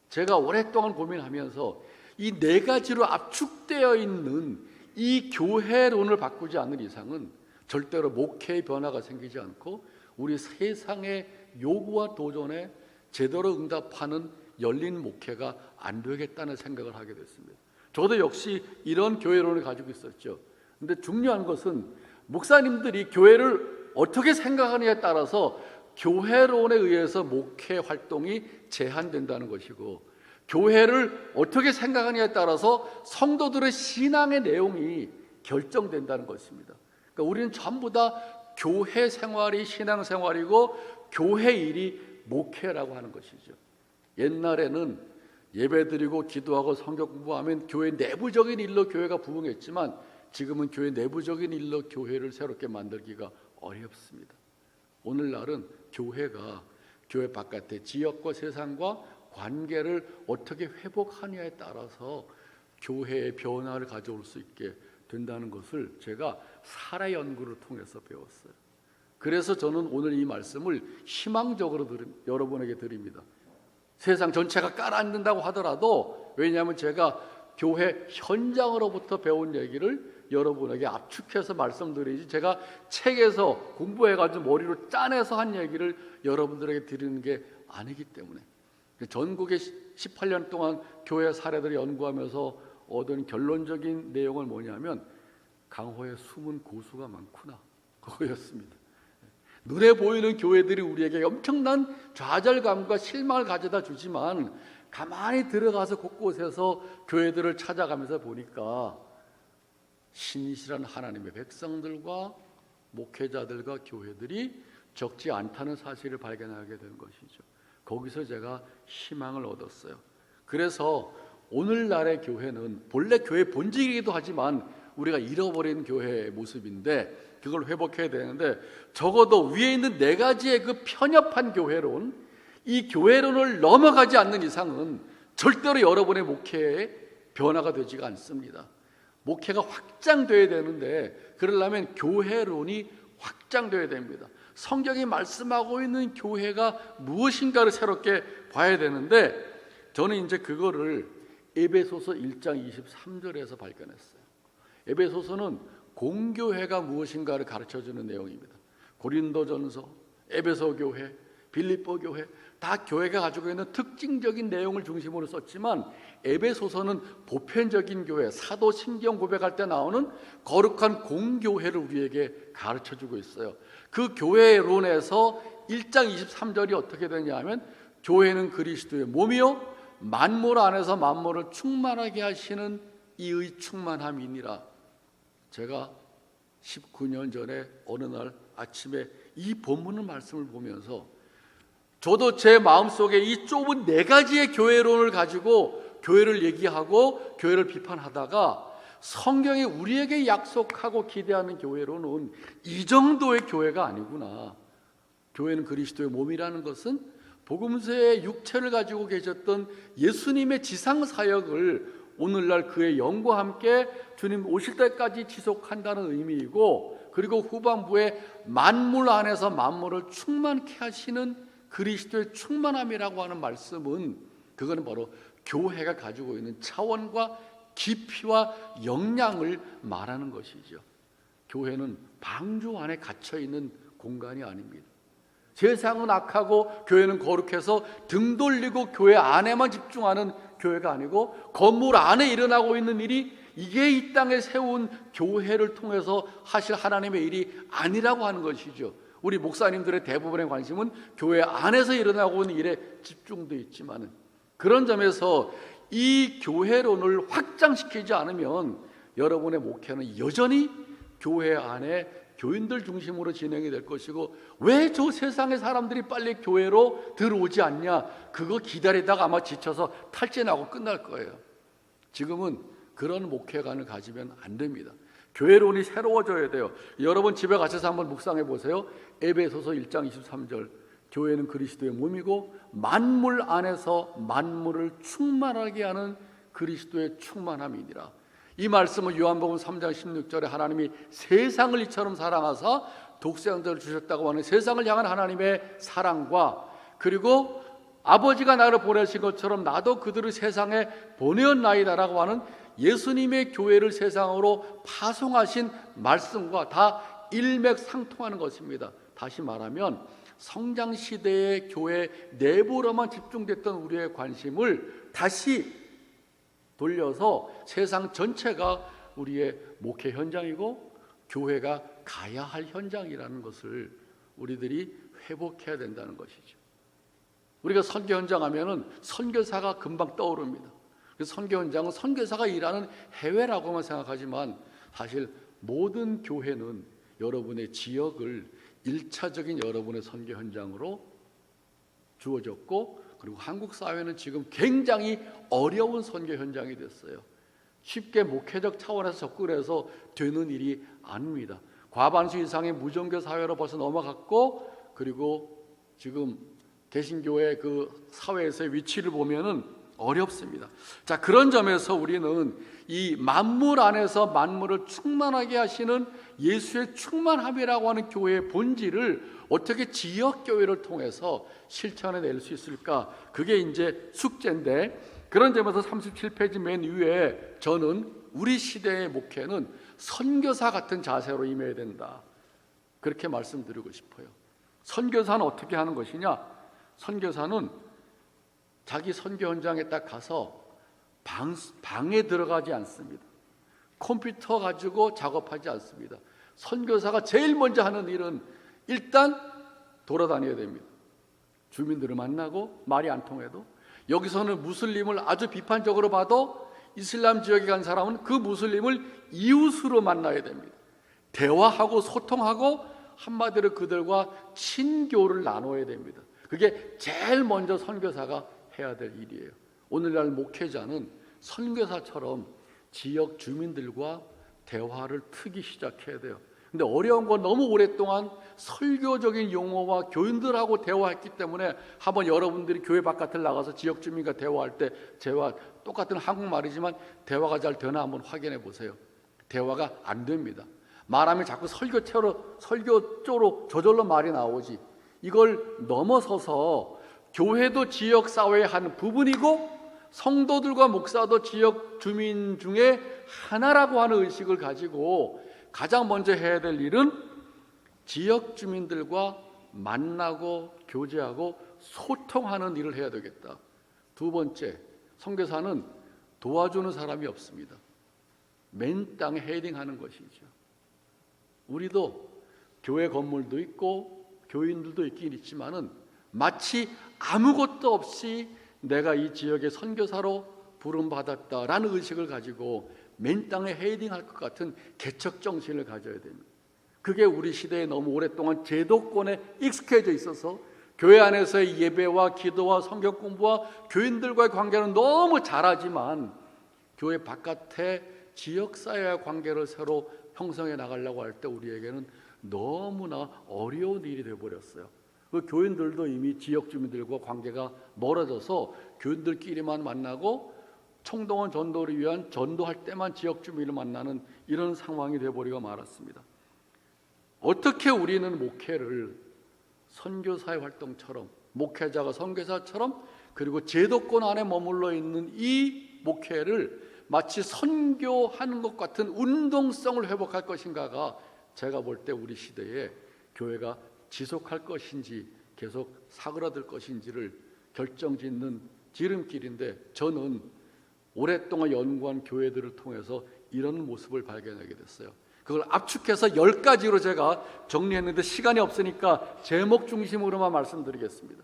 제가 오랫동안 고민하면서 이 4가지로 압축되어 있는 이 교회론을 바꾸지 않는 이상은 절대로 목회의 변화가 생기지 않고 우리 세상의 요구와 도전에 제대로 응답하는 열린 목회가 안 되겠다는 생각을 하게 됐습니다. 저도 역시 이런 교회론을 가지고 있었죠. 근데 중요한 것은 목사님들이 교회를 어떻게 생각하느냐에 따라서 교회론에 의해서 목회 활동이 제한된다는 것이고, 교회를 어떻게 생각하느냐에 따라서 성도들의 신앙의 내용이 결정된다는 것입니다. 그러니까 우리는 전부 다 교회 생활이 신앙생활이고 교회 일이 목회라고 하는 것이죠. 옛날에는 예배드리고 기도하고 성경 공부하면 교회 내부적인 일로 교회가 부흥했지만 지금은 교회 내부적인 일로 교회를 새롭게 만들기가 어렵습니다. 오늘날은 교회가 교회 바깥의 지역과 세상과 관계를 어떻게 회복하냐에 따라서 교회의 변화를 가져올 수 있게 된다는 것을 제가 사례 연구를 통해서 배웠어요. 그래서 저는 오늘 이 말씀을 희망적으로 여러분에게 드립니다. 세상 전체가 깔아앉는다고 하더라도, 왜냐하면 제가 교회 현장으로부터 배운 얘기를 여러분에게 압축해서 말씀드리지 제가 책에서 공부해가지고 머리로 짜내서 한 얘기를 여러분들에게 드리는 게 아니기 때문에, 전국에 18년 동안 교회 사례들을 연구하면서 얻은 결론적인 내용은 뭐냐면 강호에 숨은 고수가 많구나, 그거였습니다. 눈에 보이는 교회들이 우리에게 엄청난 좌절감과 실망을 가져다 주지만 가만히 들어가서 곳곳에서 교회들을 찾아가면서 보니까 신실한 하나님의 백성들과 목회자들과 교회들이 적지 않다는 사실을 발견하게 된 것이죠. 거기서 제가 희망을 얻었어요. 그래서 오늘날의 교회는 본래 교회 본질이기도 하지만 우리가 잃어버린 교회의 모습인데 그걸 회복해야 되는데, 적어도 위에 있는 4가지의 그 편협한 교회론, 이 교회론을 넘어가지 않는 이상은 절대로 여러분의 목회에 변화가 되지가 않습니다. 목회가 확장돼야 되는데 그러려면 교회론이 확장돼야 됩니다. 성경이 말씀하고 있는 교회가 무엇인가를 새롭게 봐야 되는데, 저는 이제 그거를 에베소서 1장 23절에서 발견했어요. 에베소서는 공교회가 무엇인가를 가르쳐주는 내용입니다. 고린도전서, 에베소 교회, 빌립보 교회 다 교회가 가지고 있는 특징적인 내용을 중심으로 썼지만 에베소서는 보편적인 교회, 사도 신경 고백할 때 나오는 거룩한 공교회를 우리에게 가르쳐주고 있어요. 그 교회론에서 1장 23절이 어떻게 되냐 하면, 교회는 그리스도의 몸이요 만물 안에서 만물을 충만하게 하시는 이의 충만함이니라. 제가 19년 전에 어느 날 아침에 이 본문의 말씀을 보면서 저도 제 마음속에 이 좁은 네 가지의 교회론을 가지고 교회를 얘기하고 교회를 비판하다가 성경이 우리에게 약속하고 기대하는 교회로는 이 정도의 교회가 아니구나. 교회는 그리스도의 몸이라는 것은 복음서의 육체를 가지고 계셨던 예수님의 지상 사역을 오늘날 그의 영과 함께 주님 오실 때까지 지속한다는 의미이고, 그리고 후반부에 만물 안에서 만물을 충만케 하시는 그리스도의 충만함이라고 하는 말씀은 그거는 바로 교회가 가지고 있는 차원과 깊이와 역량을 말하는 것이죠. 교회는 방주 안에 갇혀 있는 공간이 아닙니다. 세상은 악하고 교회는 거룩해서 등 돌리고 교회 안에만 집중하는 교회가 아니고, 건물 안에 일어나고 있는 일이 이게 이 땅에 세운 교회를 통해서 하실 하나님의 일이 아니라고 하는 것이죠. 우리 목사님들의 대부분의 관심은 교회 안에서 일어나고 있는 일에 집중되어 있지만, 그런 점에서 이 교회론을 확장시키지 않으면 여러분의 목회는 여전히 교회 안에 교인들 중심으로 진행이 될 것이고, 왜 저 세상의 사람들이 빨리 교회로 들어오지 않냐, 그거 기다리다가 아마 지쳐서 탈진하고 끝날 거예요. 지금은 그런 목회관을 가지면 안 됩니다. 교회론이 새로워져야 돼요. 여러분 집에 가셔서 한번 묵상해 보세요. 에베소서 1장 23절, 교회는 그리스도의 몸이고 만물 안에서 만물을 충만하게 하는 그리스도의 충만함이니라. 이 말씀은 요한복음 3장 16절에 하나님이 세상을 이처럼 사랑하사 독생자를 주셨다고 하는 세상을 향한 하나님의 사랑과, 그리고 아버지가 나를 보내신 것처럼 나도 그들을 세상에 보내었나이다라고 하는 예수님의 교회를 세상으로 파송하신 말씀과 다 일맥상통하는 것입니다. 다시 말하면 성장시대의 교회 내부로만 집중됐던 우리의 관심을 다시 돌려서 세상 전체가 우리의 목회 현장이고 교회가 가야 할 현장이라는 것을 우리들이 회복해야 된다는 것이죠. 우리가 선교 현장 하면은 선교사가 금방 떠오릅니다. 선교 현장은 선교사가 일하는 해외라고만 생각하지만, 사실 모든 교회는 여러분의 지역을 1차적인 여러분의 선교 현장으로 주어졌고, 그리고 한국 사회는 지금 굉장히 어려운 선교 현장이 됐어요. 쉽게 목회적 차원에서 접근해서 되는 일이 아닙니다. 과반수 이상의 무종교 사회로 벌써 넘어갔고, 그리고 지금 개신교의 그 사회에서의 위치를 보면은 어렵습니다. 자, 그런 점에서 우리는 이 만물 안에서 만물을 충만하게 하시는 예수의 충만함이라고 하는 교회의 본질을 어떻게 지역교회를 통해서 실천해낼 수 있을까? 그게 이제 숙제인데, 그런 점에서 37페이지 맨 위에 저는 우리 시대의 목회는 선교사 같은 자세로 임해야 된다, 그렇게 말씀드리고 싶어요. 선교사는 어떻게 하는 것이냐? 선교사는 자기 선교 현장에 딱 가서 방에 들어가지 않습니다. 컴퓨터 가지고 작업하지 않습니다. 선교사가 제일 먼저 하는 일은 일단 돌아다녀야 됩니다. 주민들을 만나고, 말이 안 통해도 여기서는 무슬림을 아주 비판적으로 봐도 이슬람 지역에 간 사람은 그 무슬림을 이웃으로 만나야 됩니다. 대화하고 소통하고 한마디로 그들과 친교를 나눠야 됩니다. 그게 제일 먼저 선교사가 해야 될 일이에요. 오늘날 목회자는 선교사처럼 지역 주민들과 대화를 트기 시작해야 돼요. 근데 어려운 건 너무 오랫동안 설교적인 용어와 교인들하고 대화했기 때문에, 한번 여러분들이 교회 바깥을 나가서 지역 주민과 대화할 때 제와 똑같은 한국말이지만 대화가 잘 되나 한번 확인해 보세요. 대화가 안 됩니다. 말하면 자꾸 설교 쪽으로 저절로 말이 나오지. 이걸 넘어서서 교회도 지역 사회의 한 부분이고 성도들과 목사도 지역 주민 중에 하나라고 하는 의식을 가지고 가장 먼저 해야 될 일은 지역 주민들과 만나고 교제하고 소통하는 일을 해야 되겠다. 두 번째, 선교사는 도와주는 사람이 없습니다. 맨 땅에 헤딩하는 것이죠. 우리도 교회 건물도 있고 교인들도 있긴 있지만은 마치 아무것도 없이 내가 이 지역의 선교사로 부름받았다라는 의식을 가지고 맨 땅에 헤딩할 것 같은 개척 정신을 가져야 됩니다. 그게 우리 시대에 너무 오랫동안 제도권에 익숙해져 있어서 교회 안에서의 예배와 기도와 성경 공부와 교인들과의 관계는 너무 잘하지만 교회 바깥의 지역사회와의 관계를 새로 형성해 나가려고 할 때 우리에게는 너무나 어려운 일이 되어버렸어요. 그 교인들도 이미 지역 주민들과 관계가 멀어져서 교인들끼리만 만나고 총동원 전도를 위한 전도할 때만 지역 주민을 만나는 이런 상황이 되어버리고 말았습니다. 어떻게 우리는 목회를 선교사의 활동처럼, 목회자가 선교사처럼, 그리고 제도권 안에 머물러 있는 이 목회를 마치 선교하는 것 같은 운동성을 회복할 것인가가 제가 볼 때 우리 시대에 교회가 지속할 것인지 계속 사그라들 것인지를 결정짓는 지름길인데, 저는 오랫동안 연구한 교회들을 통해서 이런 모습을 발견하게 됐어요. 그걸 압축해서 10가지로 제가 정리했는데 시간이 없으니까 제목 중심으로만 말씀드리겠습니다.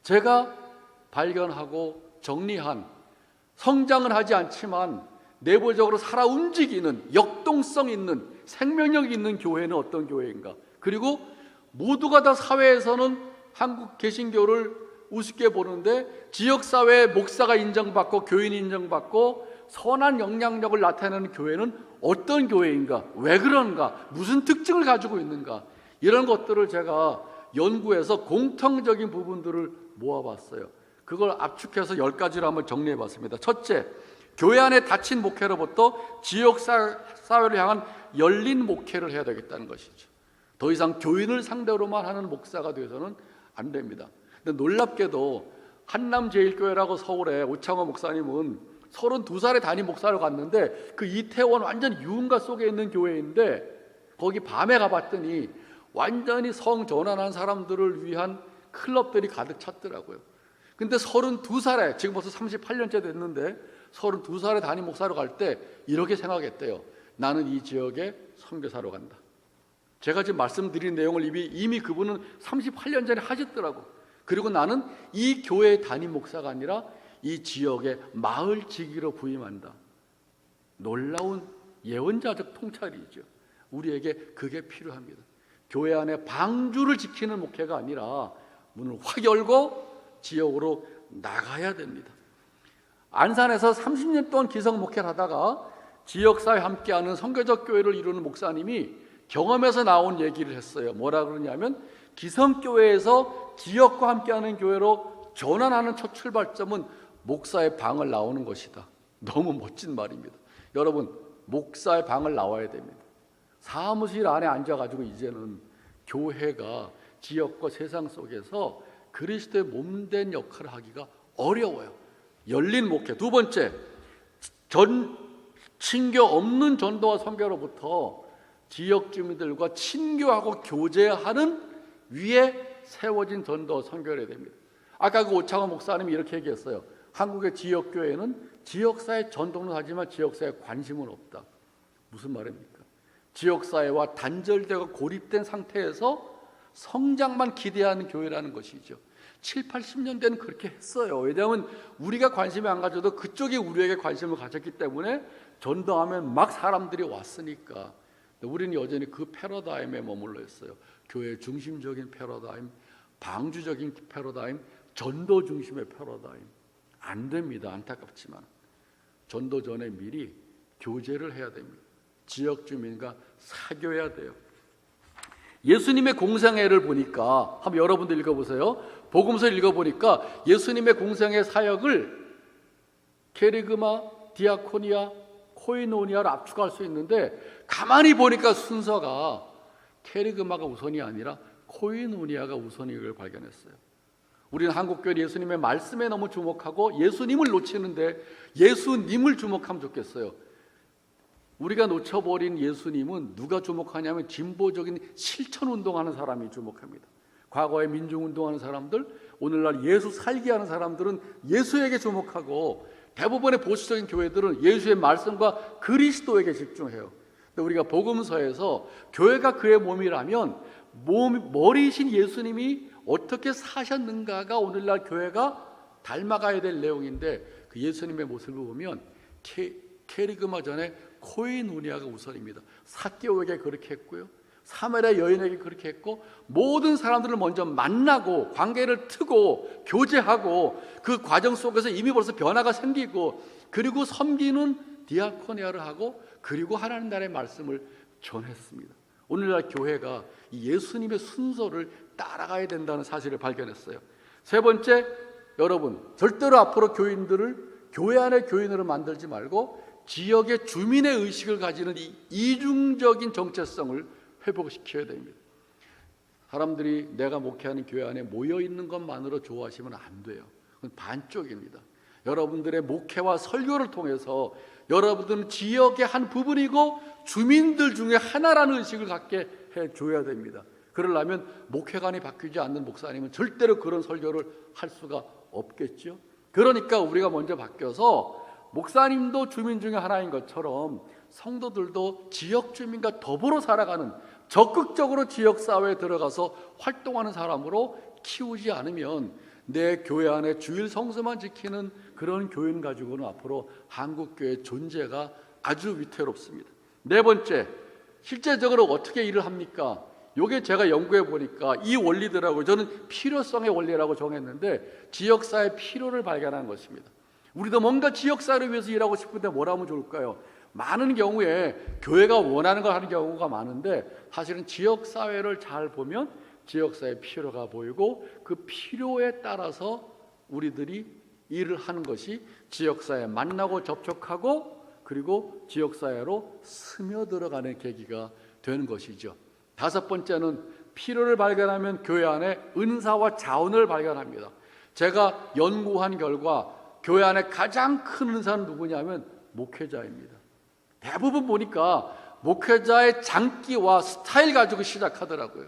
제가 발견하고 정리한, 성장을 하지 않지만 내부적으로 살아 움직이는 역동성 있는 생명력 있는 교회는 어떤 교회인가? 그리고 모두가 다 사회에서는 한국 개신교를 우습게 보는데 지역사회의 목사가 인정받고 교인이 인정받고 선한 영향력을 나타내는 교회는 어떤 교회인가? 왜 그런가? 무슨 특징을 가지고 있는가? 이런 것들을 제가 연구해서 공통적인 부분들을 모아봤어요. 그걸 압축해서 10가지로 한번 정리해봤습니다. 첫째, 교회 안에 닫힌 목회로부터 지역사회를 향한 열린 목회를 해야 되겠다는 것이죠. 더 이상 교인을 상대로만 하는 목사가 되어서는 안 됩니다. 근데 놀랍게도 한남제일교회라고 서울에 오창호 목사님은 32살에 담임 목사로 갔는데 그 이태원 완전 유흥가 속에 있는 교회인데 거기 밤에 가봤더니 완전히 성전환한 사람들을 위한 클럽들이 가득 찼더라고요. 근데 32살에, 지금 벌써 38년째 됐는데 32살에 담임 목사로 갈 때 이렇게 생각했대요. 나는 이 지역에 선교사로 간다. 제가 지금 말씀드린 내용을 이미 그분은 38년 전에 하셨더라고. 그리고 나는 이 교회의 담임 목사가 아니라 이 지역의 마을 지기로 부임한다. 놀라운 예언자적 통찰이죠. 우리에게 그게 필요합니다. 교회 안에 방주를 지키는 목회가 아니라 문을 확 열고 지역으로 나가야 됩니다. 안산에서 30년 동안 기성 목회를 하다가 지역사회 함께하는 선교적 교회를 이루는 목사님이 경험에서 나온 얘기를 했어요. 뭐라 그러냐면 기성교회에서 지역과 함께하는 교회로 전환하는 첫 출발점은 목사의 방을 나오는 것이다. 너무 멋진 말입니다. 여러분, 목사의 방을 나와야 됩니다. 사무실 안에 앉아가지고 이제는 교회가 지역과 세상 속에서 그리스도의 몸된 역할을 하기가 어려워요. 열린 목회. 두 번째, 친교 없는 전도와 선교로부터 지역 주민들과 친교하고 교제하는 위에 세워진 전도와 선교를 해야 됩니다. 아까 그 오창호 목사님이 이렇게 얘기했어요. 한국의 지역교회는 지역사회 전도는 하지만 지역사회에 관심은 없다. 무슨 말입니까? 지역사회와 단절되고 고립된 상태에서 성장만 기대하는 교회라는 것이죠. 7, 80년대는 그렇게 했어요. 왜냐하면 우리가 관심이 안 가져도 그쪽이 우리에게 관심을 가졌기 때문에 전도하면 막 사람들이 왔으니까. 우리는 여전히 그 패러다임에 머물러 있어요. 교회 중심적인 패러다임, 방주적인 패러다임, 전도 중심의 패러다임. 안 됩니다. 안타깝지만. 전도 전에 미리 교제를 해야 됩니다. 지역 주민과 사교해야 돼요. 예수님의 공생애를 보니까 한번 여러분들 읽어보세요. 복음서 읽어보니까 예수님의 공생애 사역을 케리그마, 디아코니아, 코이노니아를 압축할 수 있는데 가만히 보니까 순서가 케리그마가 우선이 아니라 코이노니아가 우선인 걸 발견했어요. 우리는 한국교회 예수님의 말씀에 너무 주목하고 예수님을 놓치는데 예수님을 주목하면 좋겠어요. 우리가 놓쳐버린 예수님은 누가 주목하냐면 진보적인 실천운동하는 사람이 주목합니다. 과거에 민중운동하는 사람들, 오늘날 예수 살게 하는 사람들은 예수에게 주목하고 대부분의 보수적인 교회들은 예수의 말씀과 그리스도에게 집중해요. 근데 우리가 복음서에서 교회가 그의 몸이라면 머리이신 예수님이 어떻게 사셨는가가 오늘날 교회가 닮아가야 될 내용인데 그 예수님의 모습을 보면 케리그마 전에 코이누니아가 우선입니다. 삭개오에게 그렇게 했고요. 사마리아 여인에게 그렇게 했고, 모든 사람들을 먼저 만나고 관계를 트고 교제하고 그 과정 속에서 이미 벌써 변화가 생기고, 그리고 섬기는 디아코니아를 하고, 그리고 하나님 나라의 말씀을 전했습니다. 오늘날 교회가 이 예수님의 순서를 따라가야 된다는 사실을 발견했어요. 세 번째, 여러분 절대로 앞으로 교인들을 교회 안의 교인으로 만들지 말고 지역의 주민의 의식을 가지는 이 이중적인 정체성을 회복시켜야 됩니다. 사람들이 내가 목회하는 교회 안에 모여 있는 것만으로 좋아하시면 안 돼요. 그건 반쪽입니다. 여러분들의 목회와 설교를 통해서 여러분들은 지역의 한 부분이고 주민들 중에 하나라는 의식을 갖게 해줘야 됩니다. 그러려면 목회관이 바뀌지 않는 목사님은 절대로 그런 설교를 할 수가 없겠죠. 그러니까 우리가 먼저 바뀌어서 목사님도 주민 중에 하나인 것처럼 성도들도 지역 주민과 더불어 살아가는, 적극적으로 지역사회에 들어가서 활동하는 사람으로 키우지 않으면 내 교회 안에 주일 성수만 지키는 그런 교인 가지고는 앞으로 한국교회 존재가 아주 위태롭습니다. 네 번째, 실제적으로 어떻게 일을 합니까? 이게 제가 연구해 보니까 이 원리더라고요. 저는 필요성의 원리라고 정했는데 지역사회 필요를 발견한 것입니다. 우리도 뭔가 지역사회를 위해서 일하고 싶은데 뭘 하면 좋을까요? 많은 경우에 교회가 원하는 걸 하는 경우가 많은데, 사실은 지역사회를 잘 보면 지역사회의 필요가 보이고 그 필요에 따라서 우리들이 일을 하는 것이 지역사회에 만나고 접촉하고 그리고 지역사회로 스며들어가는 계기가 되는 것이죠. 다섯 번째는 필요를 발견하면 교회 안에 은사와 자원을 발견합니다. 제가 연구한 결과 교회 안에 가장 큰 은사는 누구냐면 목회자입니다. 대부분 보니까 목회자의 장기와 스타일 가지고 시작하더라고요.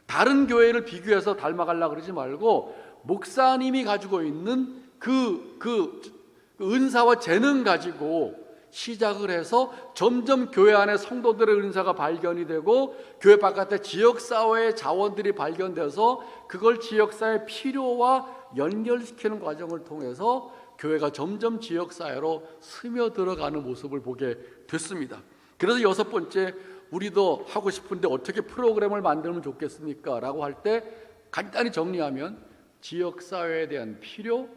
다른 교회를 비교해서 닮아가려고 그러지 말고 목사님이 가지고 있는 그 은사와 재능 가지고 시작을 해서 점점 교회 안에 성도들의 은사가 발견이 되고 교회 바깥에 지역사회의 자원들이 발견돼서 그걸 지역사회의 필요와 연결시키는 과정을 통해서 교회가 점점 지역사회로 스며들어가는 모습을 보게 됐습니다. 그래서 여섯 번째, 우리도 하고 싶은데 어떻게 프로그램을 만들면 좋겠습니까? 라고 할 때 간단히 정리하면 지역사회에 대한 필요,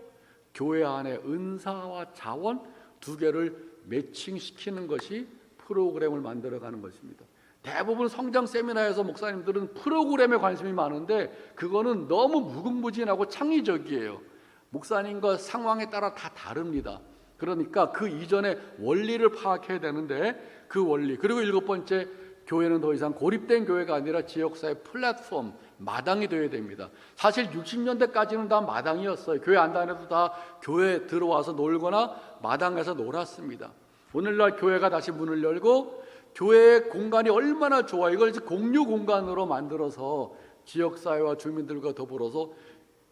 교회 안의 은사와 자원 두 개를 매칭시키는 것이 프로그램을 만들어가는 것입니다. 대부분 성장 세미나에서 목사님들은 프로그램에 관심이 많은데 그거는 너무 무궁무진하고 창의적이에요. 목사님과 상황에 따라 다 다릅니다. 그러니까 그 이전에 원리를 파악해야 되는데 그 원리, 그리고 일곱 번째, 교회는 더 이상 고립된 교회가 아니라 지역사회 플랫폼, 마당이 되어야 됩니다. 사실 60년대까지는 다 마당이었어요. 교회 안 다녀도 다 교회에 들어와서 놀거나 마당에서 놀았습니다. 오늘날 교회가 다시 문을 열고 교회의 공간이 얼마나 좋아, 이걸 이제 공유 공간으로 만들어서 지역사회와 주민들과 더불어서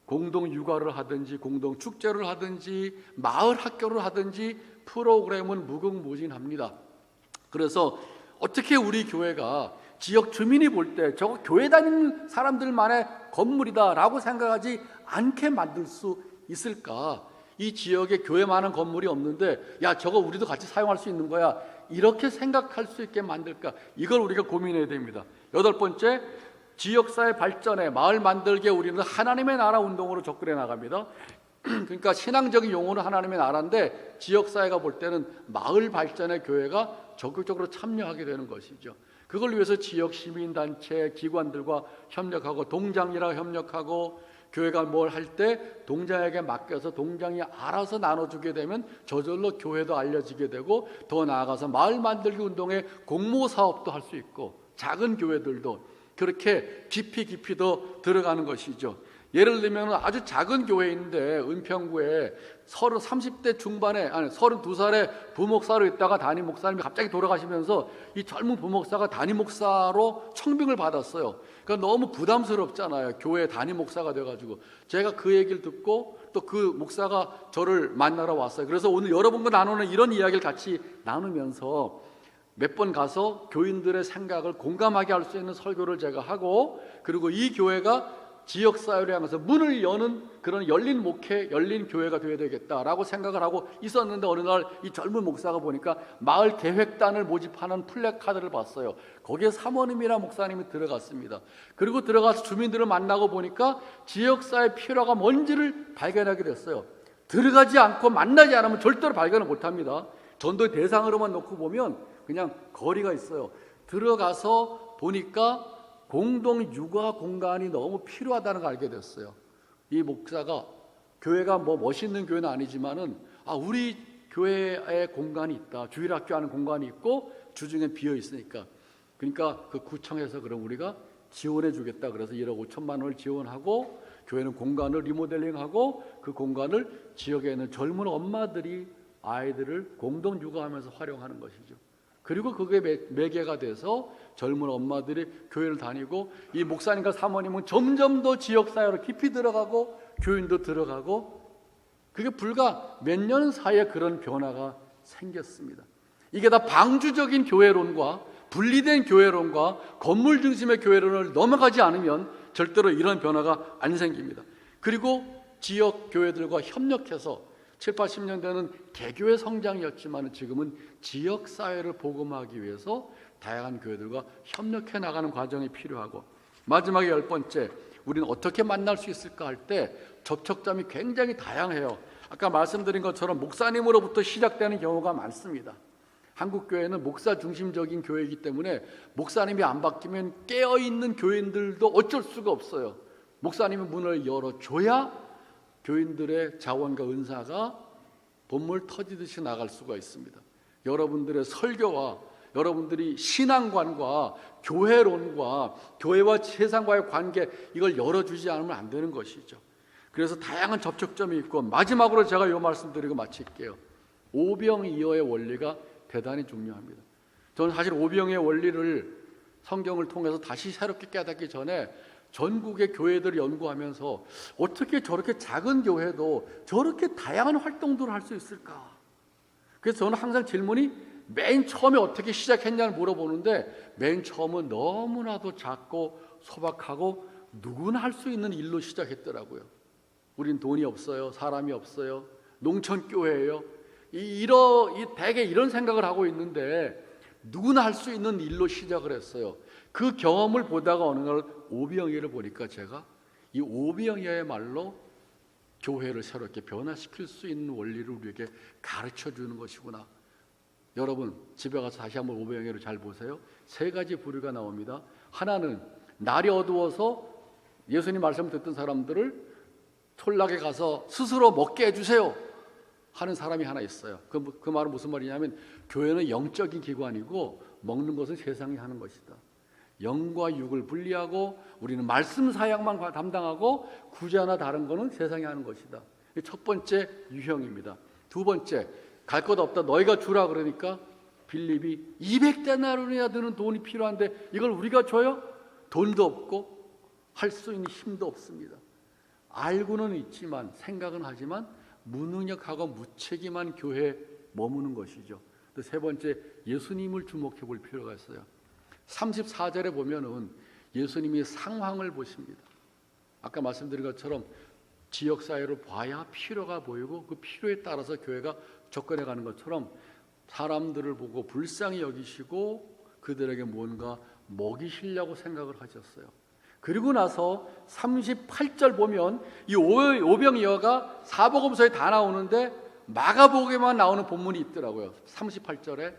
공동 육아를 하든지 공동 축제를 하든지 마을 학교를 하든지 프로그램은 무궁무진합니다. 그래서 어떻게 우리 교회가 지역 주민이 볼 때 저거 교회 다니는 사람들만의 건물이다라고 생각하지 않게 만들 수 있을까? 이 지역에 교회 많은 건물이 없는데 야 저거 우리도 같이 사용할 수 있는 거야, 이렇게 생각할 수 있게 만들까? 이걸 우리가 고민해야 됩니다. 여덟 번째, 지역사회 발전에 마을 만들기에 우리는 하나님의 나라 운동으로 접근해 나갑니다. 그러니까 신앙적인 용어는 하나님의 나라인데 지역사회가 볼 때는 마을 발전에 교회가 적극적으로 참여하게 되는 것이죠. 그걸 위해서 지역 시민단체 기관들과 협력하고 동장이랑 협력하고 교회가 뭘 할 때 동장에게 맡겨서 동장이 알아서 나눠주게 되면 저절로 교회도 알려지게 되고 더 나아가서 마을 만들기 운동에 공모사업도 할 수 있고 작은 교회들도 그렇게 깊이 더 들어가는 것이죠. 예를 들면 아주 작은 교회인데 은평구에 30대 중반에 32살에 부목사로 있다가 담임 목사님이 갑자기 돌아가시면서 이 젊은 부목사가 담임 목사로 청빙을 받았어요. 그러니까 너무 부담스럽잖아요. 교회 담임 목사가 돼가지고. 제가 그 얘기를 듣고 또 그 목사가 저를 만나러 왔어요. 그래서 오늘 여러분과 나누는 이런 이야기를 같이 나누면서 몇 번 가서 교인들의 생각을 공감하게 할 수 있는 설교를 제가 하고, 그리고 이 교회가 지역사회를 향해서 문을 여는 그런 열린 목회, 열린 교회가 되어야 되겠다라고 생각을 하고 있었는데 어느 날 이 젊은 목사가 보니까 마을 계획단을 모집하는 플래카드를 봤어요. 거기에 사모님이라 목사님이 들어갔습니다. 그리고 들어가서 주민들을 만나고 보니까 지역사회 필요가 뭔지를 발견하게 됐어요. 들어가지 않고 만나지 않으면 절대로 발견을 못합니다. 전도의 대상으로만 놓고 보면 그냥 거리가 있어요. 들어가서 보니까 공동 육아 공간이 너무 필요하다는 걸 알게 됐어요. 이 목사가 교회가 뭐 멋있는 교회는 아니지만은 우리 교회에 공간이 있다. 주일학교 하는 공간이 있고 주중에 비어 있으니까 그러니까 그 구청에서 그럼 우리가 지원해 주겠다. 그래서 1억 5천만 원을 지원하고 교회는 공간을 리모델링하고 그 공간을 지역에 있는 젊은 엄마들이 아이들을 공동 육아하면서 활용하는 것이죠. 그리고 그게 매개가 돼서 젊은 엄마들이 교회를 다니고 이 목사님과 사모님은 점점 더 지역사회로 깊이 들어가고 교인도 들어가고 그게 불과 몇 년 사이에 그런 변화가 생겼습니다. 이게 다 방주적인 교회론과 분리된 교회론과 건물 중심의 교회론을 넘어가지 않으면 절대로 이런 변화가 안 생깁니다. 그리고 지역 교회들과 협력해서 7, 80년대는 개교의 성장이었지만 지금은 지역사회를 복음하기 위해서 다양한 교회들과 협력해 나가는 과정이 필요하고 마지막에 10번째 우리는 어떻게 만날 수 있을까 할 때 접촉점이 굉장히 다양해요. 아까 말씀드린 것처럼 목사님으로부터 시작되는 경우가 많습니다. 한국교회는 목사 중심적인 교회이기 때문에 목사님이 안 바뀌면 깨어있는 교인들도 어쩔 수가 없어요. 목사님이 문을 열어줘야 교인들의 자원과 은사가 본물 터지듯이 나갈 수가 있습니다. 여러분들의 설교와 여러분들이 신앙관과 교회론과 교회와 세상과의 관계 이걸 열어주지 않으면 안 되는 것이죠. 그래서 다양한 접촉점이 있고 마지막으로 제가 이 말씀드리고 마칠게요. 오병이어의 원리가 대단히 중요합니다. 저는 사실 오병이어의 원리를 성경을 통해서 다시 새롭게 깨닫기 전에 전국의 교회들을 연구하면서 어떻게 저렇게 작은 교회도 저렇게 다양한 활동들을 할 수 있을까? 그래서 저는 항상 질문이 맨 처음에 어떻게 시작했냐를 물어보는데 맨 처음은 너무나도 작고 소박하고 누구나 할 수 있는 일로 시작했더라고요. 우린 돈이 없어요. 사람이 없어요. 농촌교회예요. 대개 이런 생각을 하고 있는데 누구나 할 수 있는 일로 시작을 했어요. 그 경험을 보다가 어느 날 오병이어를 보니까 제가 이 오병이어의 말로 교회를 새롭게 변화시킬 수 있는 원리를 우리에게 가르쳐 주는 것이구나. 여러분 집에 가서 다시 한번 오병이어를 잘 보세요. 3가지 부류가 나옵니다. 하나는 날이 어두워서 예수님 말씀 듣던 사람들을 촌락에 가서 스스로 먹게 해주세요 하는 사람이 하나 있어요. 그 말은 무슨 말이냐면 교회는 영적인 기관이고 먹는 것은 세상이 하는 것이다. 영과 육을 분리하고 우리는 말씀 사역만 담당하고 구제하나 다른 거는 세상이 하는 것이다. 첫 번째 유형입니다. 두 번째, 갈 것 없다 너희가 주라 그러니까 빌립이 200데나리온이나 드는 돈이 필요한데 이걸 우리가 줘요? 돈도 없고 할 수 있는 힘도 없습니다. 알고는 있지만 생각은 하지만 무능력하고 무책임한 교회에 머무는 것이죠. 또 세 번째, 예수님을 주목해 볼 필요가 있어요. 34절에 보면은 예수님이 상황을 보십니다. 아까 말씀드린 것처럼 지역사회를 봐야 필요가 보이고 그 필요에 따라서 교회가 접근해 가는 것처럼 사람들을 보고 불쌍히 여기시고 그들에게 뭔가 먹이시려고 생각을 하셨어요. 그리고 나서 38절 보면 이 오병이어가 사복음서에 다 나오는데 마가복음에만 나오는 본문이 있더라고요. 38절에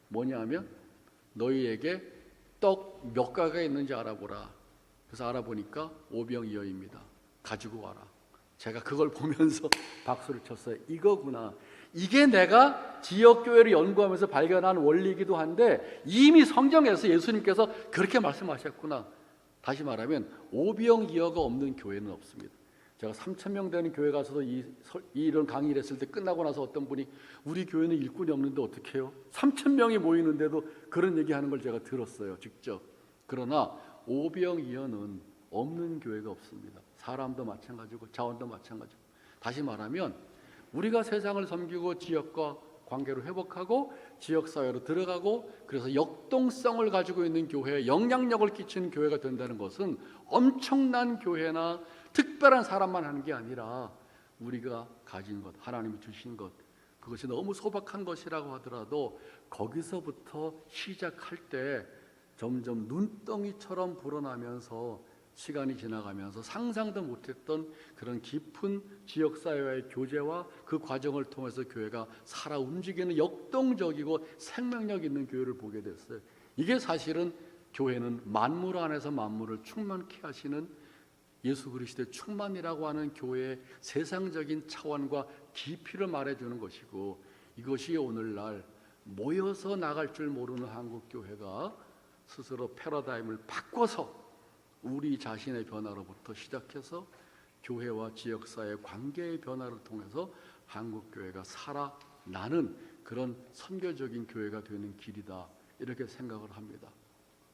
뭐냐 하면 너희에게 떡 몇 가지가 있는지 알아보라. 그래서 알아보니까 오병이어입니다. 가지고 와라. 제가 그걸 보면서 박수를 쳤어요. 이거구나. 이게 내가 지역교회를 연구하면서 발견한 원리이기도 한데 이미 성경에서 예수님께서 그렇게 말씀하셨구나. 다시 말하면 오병이어가 없는 교회는 없습니다. 제가 3,000명 되는 교회 가서도 이런 강의를 했을 때 끝나고 나서 어떤 분이 우리 교회는 일꾼이 없는데 어떻게 해요? 3,000명이 모이는데도 그런 얘기하는 걸 제가 들었어요. 직접. 그러나 오병이어는 없는 교회가 없습니다. 사람도 마찬가지고 자원도 마찬가지고. 다시 말하면 우리가 세상을 섬기고 지역과 관계를 회복하고 지역사회로 들어가고 그래서 역동성을 가지고 있는 교회에 영향력을 끼치는 교회가 된다는 것은 엄청난 교회나 특별한 사람만 하는 게 아니라 우리가 가진 것, 하나님이 주신 것, 그것이 너무 소박한 것이라고 하더라도 거기서부터 시작할 때 점점 눈덩이처럼 불어나면서 시간이 지나가면서 상상도 못했던 그런 깊은 지역사회와의 교제와 그 과정을 통해서 교회가 살아 움직이는 역동적이고 생명력 있는 교회를 보게 됐어요. 이게 사실은 교회는 만물 안에서 만물을 충만케 하시는 예수 그리스도의 충만이라고 하는 교회의 세상적인 차원과 깊이를 말해주는 것이고, 이것이 오늘날 모여서 나갈 줄 모르는 한국교회가 스스로 패러다임을 바꿔서 우리 자신의 변화로부터 시작해서 교회와 지역사회의 관계의 변화를 통해서 한국교회가 살아나는 그런 선교적인 교회가 되는 길이다, 이렇게 생각을 합니다.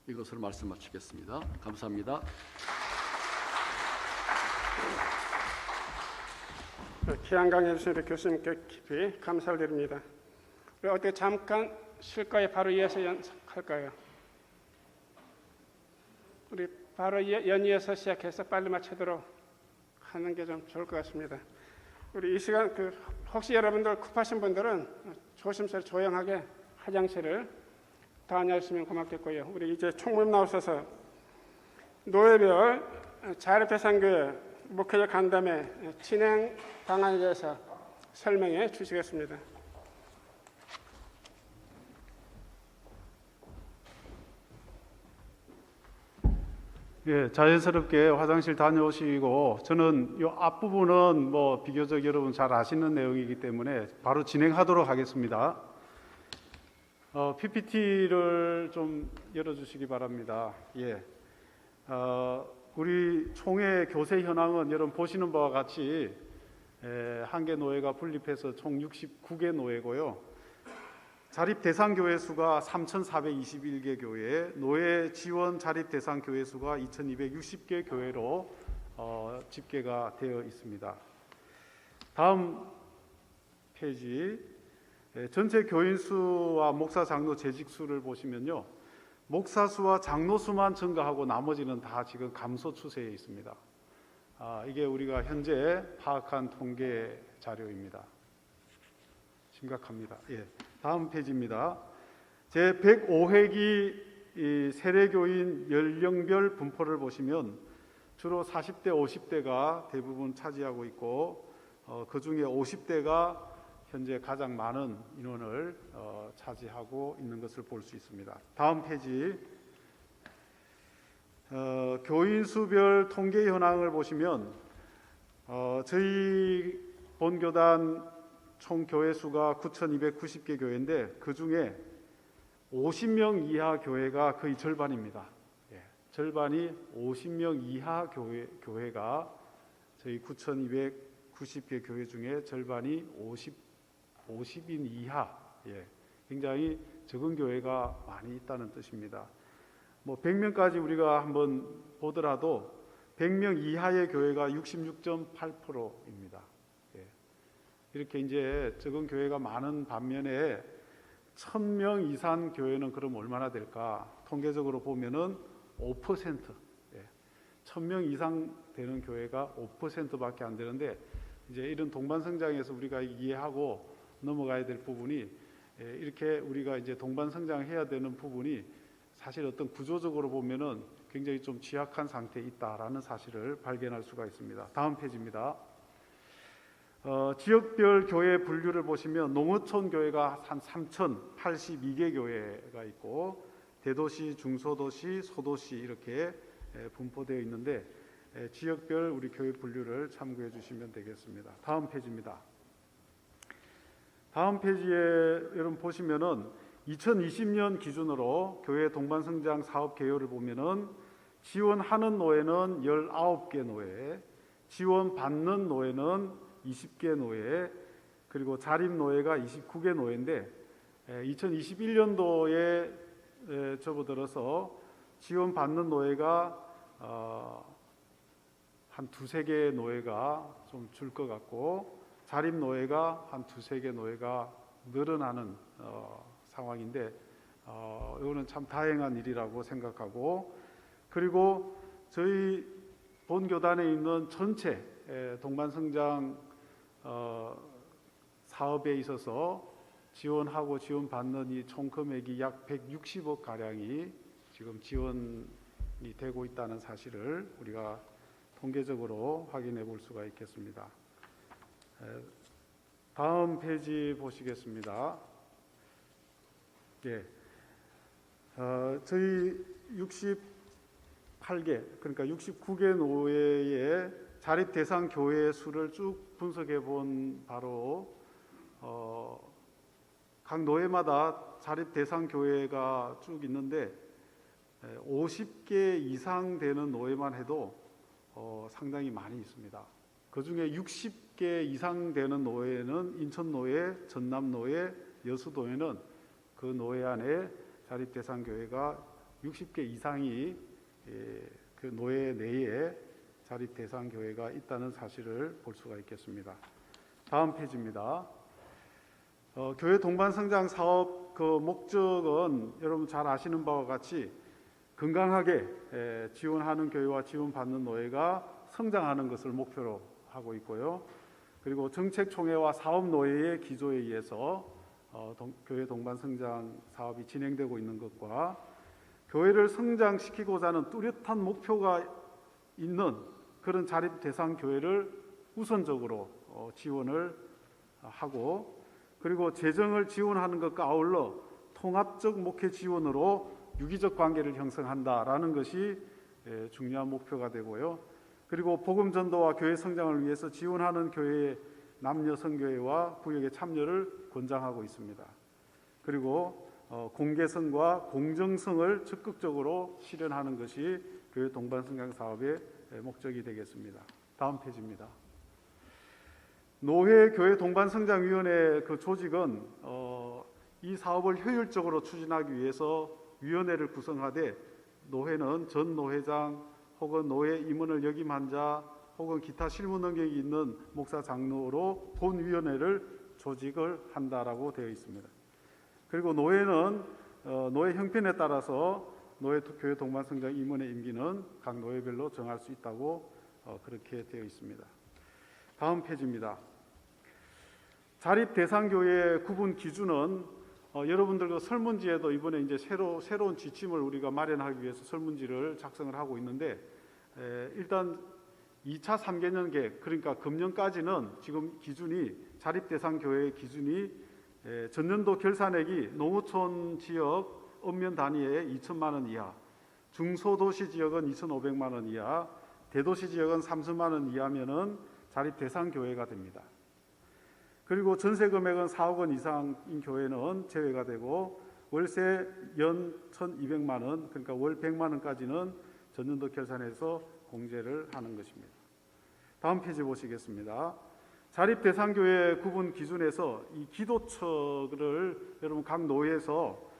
이것을 말씀 마치겠습니다. 감사합니다. 귀한 강의 해주신 교수님께 깊이 감사를 드립니다. 우리 어떻게 잠깐 쉴까요? 바로 이어서 연습할까요? 우리 바로 연이어서 시작해서 빨리 마치도록 하는 게 좀 좋을 것 같습니다. 우리 이 시간 혹시 여러분들 급하신 분들은 조심스레 조용하게 화장실을 다녀주시면 고맙겠고요. 우리 이제 총무님 나오셔서 노예별 자립대상교회 목회자 간담회 진행 방안에 대해서 설명해 주시겠습니다. 예, 자연스럽게 화장실 다녀오시고, 저는 이 앞부분은 뭐 비교적 여러분 잘 아시는 내용이기 때문에 바로 진행하도록 하겠습니다. PPT를 좀 열어주시기 바랍니다. 예, 우리 총회 교세 현황은 여러분 보시는 바와 같이 한개 노예가 분립해서 총 69개 노예고요. 자립 대상 교회 수가 3,421개 교회, 노예 지원 자립 대상 교회 수가 2,260개 교회로 집계가 되어 있습니다. 다음 페이지, 전체 교인 수와 목사 장로 재직 수를 보시면요, 목사 수와 장로 수만 증가하고 나머지는 다 지금 감소 추세에 있습니다. 이게 우리가 현재 파악한 통계 자료입니다. 심각합니다. 예. 다음 페이지입니다. 제 105회기 세례교인 연령별 분포를 보시면 주로 40대, 50대가 대부분 차지하고 있고, 그 중에 50대가 현재 가장 많은 인원을 차지하고 있는 것을 볼 수 있습니다. 다음 페이지, 교인 수별 통계 현황을 보시면 저희 본교단 총 교회 수가 9,290개 교회인데 그 중에 50명 이하 교회가 거의 절반입니다. 예, 절반이 50명 이하 교회가 저희 9,290개 교회 중에 절반이 50인 이하, 예, 굉장히 적은 교회가 많이 있다는 뜻입니다. 뭐 100명까지 우리가 한번 보더라도 100명 이하의 교회가 66.8%입니다. 이렇게 이제 적은 교회가 많은 반면에 1,000명 이상 교회는 그럼 얼마나 될까? 통계적으로 보면은 5%. 1,000명 이상 되는 교회가 5%밖에 안 되는데, 이제 이런 동반성장에서 우리가 이해하고 넘어가야 될 부분이, 이렇게 우리가 이제 동반성장해야 되는 부분이 사실 어떤 구조적으로 보면은 굉장히 좀 취약한 상태에 있다라는 사실을 발견할 수가 있습니다. 다음 페이지입니다. 지역별 교회 분류를 보시면 농어촌 교회가 한 3,082개 교회가 있고, 대도시, 중소도시, 소도시 이렇게 분포되어 있는데, 지역별 우리 교회 분류를 참고해 주시면 되겠습니다. 다음 페이지입니다. 다음 페이지에 여러분 보시면은 2020년 기준으로 교회 동반성장 사업 개요를 보면은 지원하는 노예는 19개 노예, 지원받는 노예는 20개 노예, 그리고 자립 노예가 29개 노예인데, 2021년도에 접어들어서 지원받는 노예가 한 두세 개 노예가 좀 줄 것 같고, 자립 노예가 한 두세 개 노예가 늘어나는 상황인데 이거는 참 다행한 일이라고 생각하고, 그리고 저희 본교단에 있는 전체 동반성장 사업에 있어서 지원하고 지원받는 이 총 금액이 약 160억 가량이 지금 지원이 되고 있다는 사실을 우리가 통계적으로 확인해 볼 수가 있겠습니다. 다음 페이지 보시겠습니다. 예, 저희 68개, 그러니까 69개 노회의 자립 대상 교회 수를 쭉 분석해 본 바로 각 노회마다 자립 대상 교회가 쭉 있는데 50개 이상 되는 노회만 해도 상당히 많이 있습니다. 그 중에 60개 이상 되는 노회는 인천노회, 전남노회, 여수노회는 그 노회 안에 자립 대상 교회가 60개 이상이 그 노회 내에 자립 대상 교회가 있다는 사실을 볼 수가 있겠습니다. 다음 페이지입니다. 교회 동반 성장 사업 그 목적은 여러분 잘 아시는 바와 같이 건강하게 지원하는 교회와 지원받는 노회가 성장하는 것을 목표로 하고 있고요. 그리고 정책 총회와 사업 노회의 기조에 의해서 교회 동반 성장 사업이 진행되고 있는 것과 교회를 성장시키고자 하는 뚜렷한 목표가 있는 그런 자립 대상 교회를 우선적으로 지원을 하고, 그리고 재정을 지원하는 것과 아울러 통합적 목회 지원으로 유기적 관계를 형성한다라는 것이 중요한 목표가 되고요. 그리고 복음 전도와 교회 성장을 위해서 지원하는 교회의 남녀 선교회와 구역의 참여를 권장하고 있습니다. 그리고 공개성과 공정성을 적극적으로 실현하는 것이 교회 동반 성장 사업의 목적이 되겠습니다. 다음 페이지입니다. 노회 교회 동반 성장 위원회 그 조직은 이 사업을 효율적으로 추진하기 위해서 위원회를 구성하되 노회는 전 노회장 혹은 노회 임원을 역임한 자 혹은 기타 실무 능력이 있는 목사 장로로 본위원회를 조직을 한다라고 되어 있습니다. 그리고 노회는 노회 형편에 따라서 노회 교회 동반 성장 임원의 임기는 각 노회별로 정할 수 있다고 그렇게 되어 있습니다. 다음 페이지입니다. 자립 대상 교회 구분 기준은 여러분들 그 설문지에도 이번에 이제 새로운 지침을 우리가 마련하기 위해서 설문지를 작성을 하고 있는데, 일단 2차 3개년 계획, 그러니까 금년까지는 지금 기준이 자립 대상 교회의 기준이 전년도 결산액이 농어촌 지역 읍면 단위에 2천만 원 이하, 중소도시 지역은 2,500만 원 이하, 대도시 지역은 3천만 원 이하면은 자립 대상 교회가 됩니다. 그리고 전세 금액은 4억 원 이상인 교회는 제외가 되고, 월세 연 1,200만 원, 그러니까 월 100만 원까지는 전년도 결산해서 공제를 하는 것입니다. 다음 페이지 보시겠습니다. 자립 대상 교회 구분 기준에서 이 기도처를 여러분 각 노회에서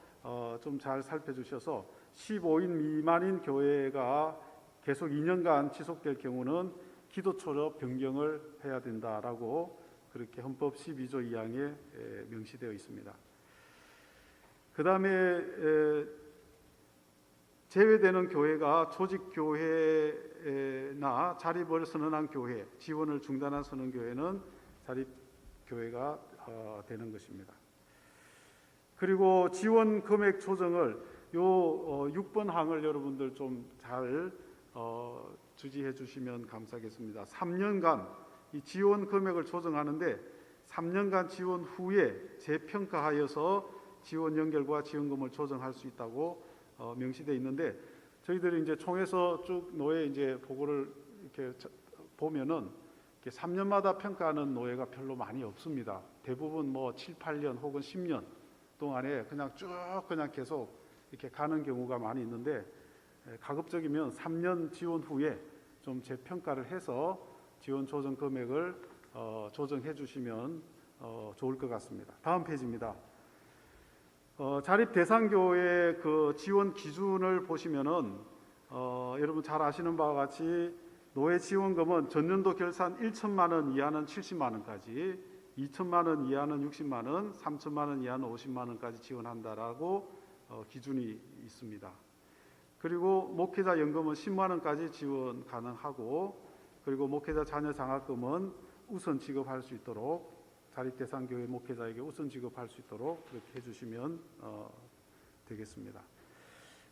좀 잘 살펴주셔서 15인 미만인 교회가 계속 2년간 지속될 경우는 기도처로 변경을 해야 된다라고 그렇게 헌법 12조 2항에 명시되어 있습니다. 그 다음에 제외되는 교회가 조직교회나 자립을 선언한 교회, 지원을 중단한 선언교회는 자립교회가 되는 것입니다. 그리고 지원 금액 조정을 요 6번 항을 여러분들 좀 잘 주지해 주시면 감사하겠습니다. 3년간 이 지원 금액을 조정하는데 3년간 지원 후에 재평가하여서 지원 연결과 지원금을 조정할 수 있다고 명시되어 있는데, 저희들이 이제 총에서 쭉 노회 이제 보고를 이렇게 보면은 이렇게 3년마다 평가하는 노회가 별로 많이 없습니다. 대부분 뭐 7, 8년 혹은 10년 동안에 그냥 쭉 그냥 계속 이렇게 가는 경우가 많이 있는데, 가급적이면 3년 지원 후에 좀 재평가를 해서 지원 조정 금액을 조정해 주시면 좋을 것 같습니다. 다음 페이지입니다. 자립 대상 교회 그 지원 기준을 보시면은 여러분 잘 아시는 바와 같이 노회 지원금은 전년도 결산 1천만 원 이하는 70만 원까지, 2천만 원 이하는 60만 원, 3천만 원 이하는 50만 원까지 지원한다라고 기준이 있습니다. 그리고 목회자 연금은 10만 원까지 지원 가능하고, 그리고 목회자 자녀 장학금은 우선 지급할 수 있도록, 자립대상 교회 목회자에게 우선 지급할 수 있도록 그렇게 해주시면 되겠습니다.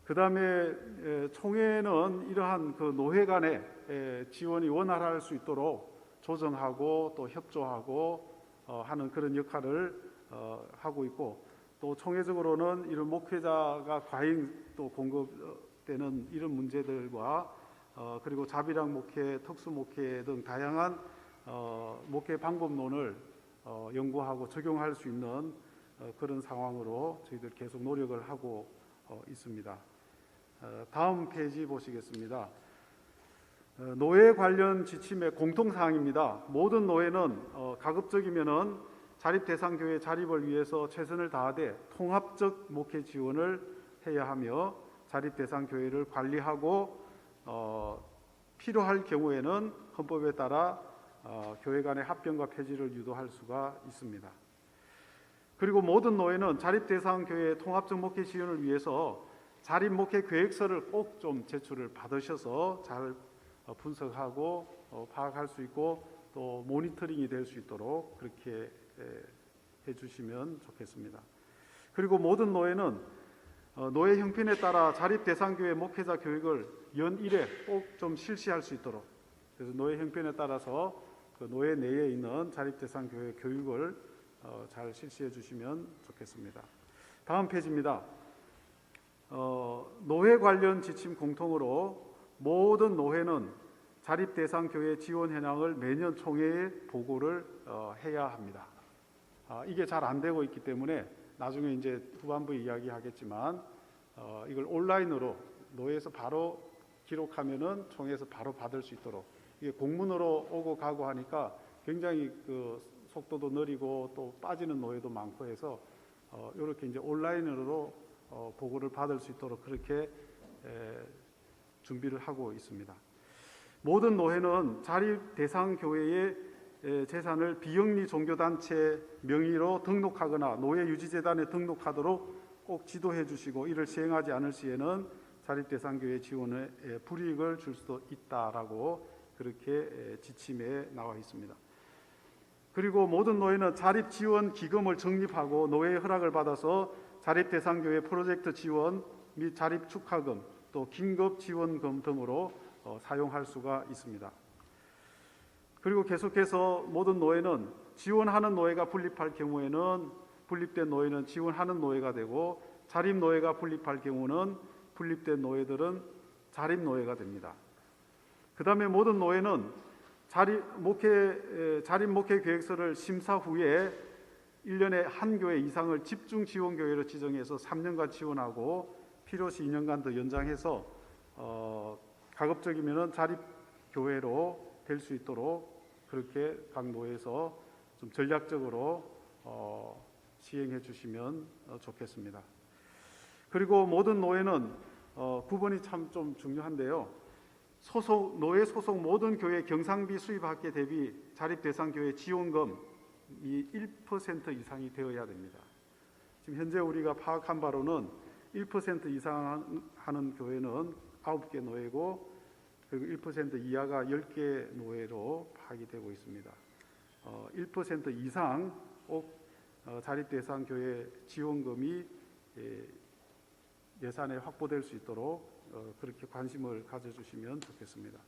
그 다음에 총회는 이러한 그 노회 간의 지원이 원활할 수 있도록 조정하고 또 협조하고 하는 그런 역할을 하고 있고, 또 총회적으로는 이런 목회자가 과잉 또 공급되는 이런 문제들과 그리고 자비랑 목회, 특수 목회 등 다양한 목회 방법론을 연구하고 적용할 수 있는 그런 상황으로 저희들 계속 노력을 하고 있습니다. 다음 페이지 보시겠습니다. 노예 관련 지침의 공통사항입니다. 모든 노예는 가급적이면은 자립대상교회 자립을 위해서 최선을 다하되 통합적 목회 지원을 해야 하며, 자립대상교회를 관리하고 필요할 경우에는 헌법에 따라 교회 간의 합병과 폐지를 유도할 수가 있습니다. 그리고 모든 노예는 자립대상교회 통합적 목회 지원을 위해서 자립목회 계획서를 꼭 좀 제출을 받으셔서 잘 분석하고 파악할 수 있고 또 모니터링이 될 수 있도록 그렇게 해주시면 좋겠습니다. 그리고 모든 노예는 노예 형편에 따라 자립대상교회 목회자 교육을 연 1회 꼭 좀 실시할 수 있도록, 그래서 노예 형편에 따라서 그 노예 내에 있는 자립대상교회 교육을 잘 실시해 주시면 좋겠습니다. 다음 페이지입니다. 노회 관련 지침 공통으로 모든 노회는 자립대상교회 지원 현황을 매년 총회에 보고를 해야 합니다. 이게 잘 안 되고 있기 때문에 나중에 이제 후반부에 이야기하겠지만 이걸 온라인으로 노회에서 바로 기록하면은 총회에서 바로 받을 수 있도록, 이게 공문으로 오고 가고 하니까 굉장히 그 속도도 느리고 또 빠지는 노예도 많고 해서 이렇게 이제 온라인으로 보고를 받을 수 있도록 그렇게 준비를 하고 있습니다. 모든 노회는 자립대상교회의 재산을 비영리 종교단체 명의로 등록하거나 노예유지재단에 등록하도록 꼭 지도해 주시고, 이를 시행하지 않을 시에는 자립대상교회 지원에 불이익을 줄 수도 있다라고 그렇게 지침에 나와 있습니다. 그리고 모든 노예는 자립지원기금을成立하고 노예 허락을 받아서 자립대상교회 프로젝트 지원 및 자립축하금 또 긴급지원금 등으로 사용할 수가 있습니다. 그리고 계속해서 모든 노예는 지원하는 노예가 분립할 경우에는 분립된 노예는 지원하는 노예가 되고, 자립노예가 분립할 경우는 분립된 노예들은 자립노예가 됩니다. 그 다음에 모든 노예는 자립목회 계획서를 심사 후에 1년에 한 교회 이상을 집중지원교회로 지정해서 3년간 지원하고 필요시 2년간 더 연장해서 가급적이면 자립교회로 될 수 있도록 그렇게 각 노예에서 좀 전략적으로 시행해 주시면 좋겠습니다. 그리고 모든 노예는 9번이 참 좀 중요한데요. 노예 소속 모든 교회 경상비 수입학계 대비 자립대상교회 지원금이 1% 이상이 되어야 됩니다. 지금 현재 우리가 파악한 바로는 1% 이상 하는 교회는 9개 노예고, 그리고 1% 이하가 10개 노예로 파악이 되고 있습니다. 1% 이상 꼭 자립대상교회 지원금이 예산에 확보될 수 있도록 그렇게 관심을 가져주시면 좋겠습니다.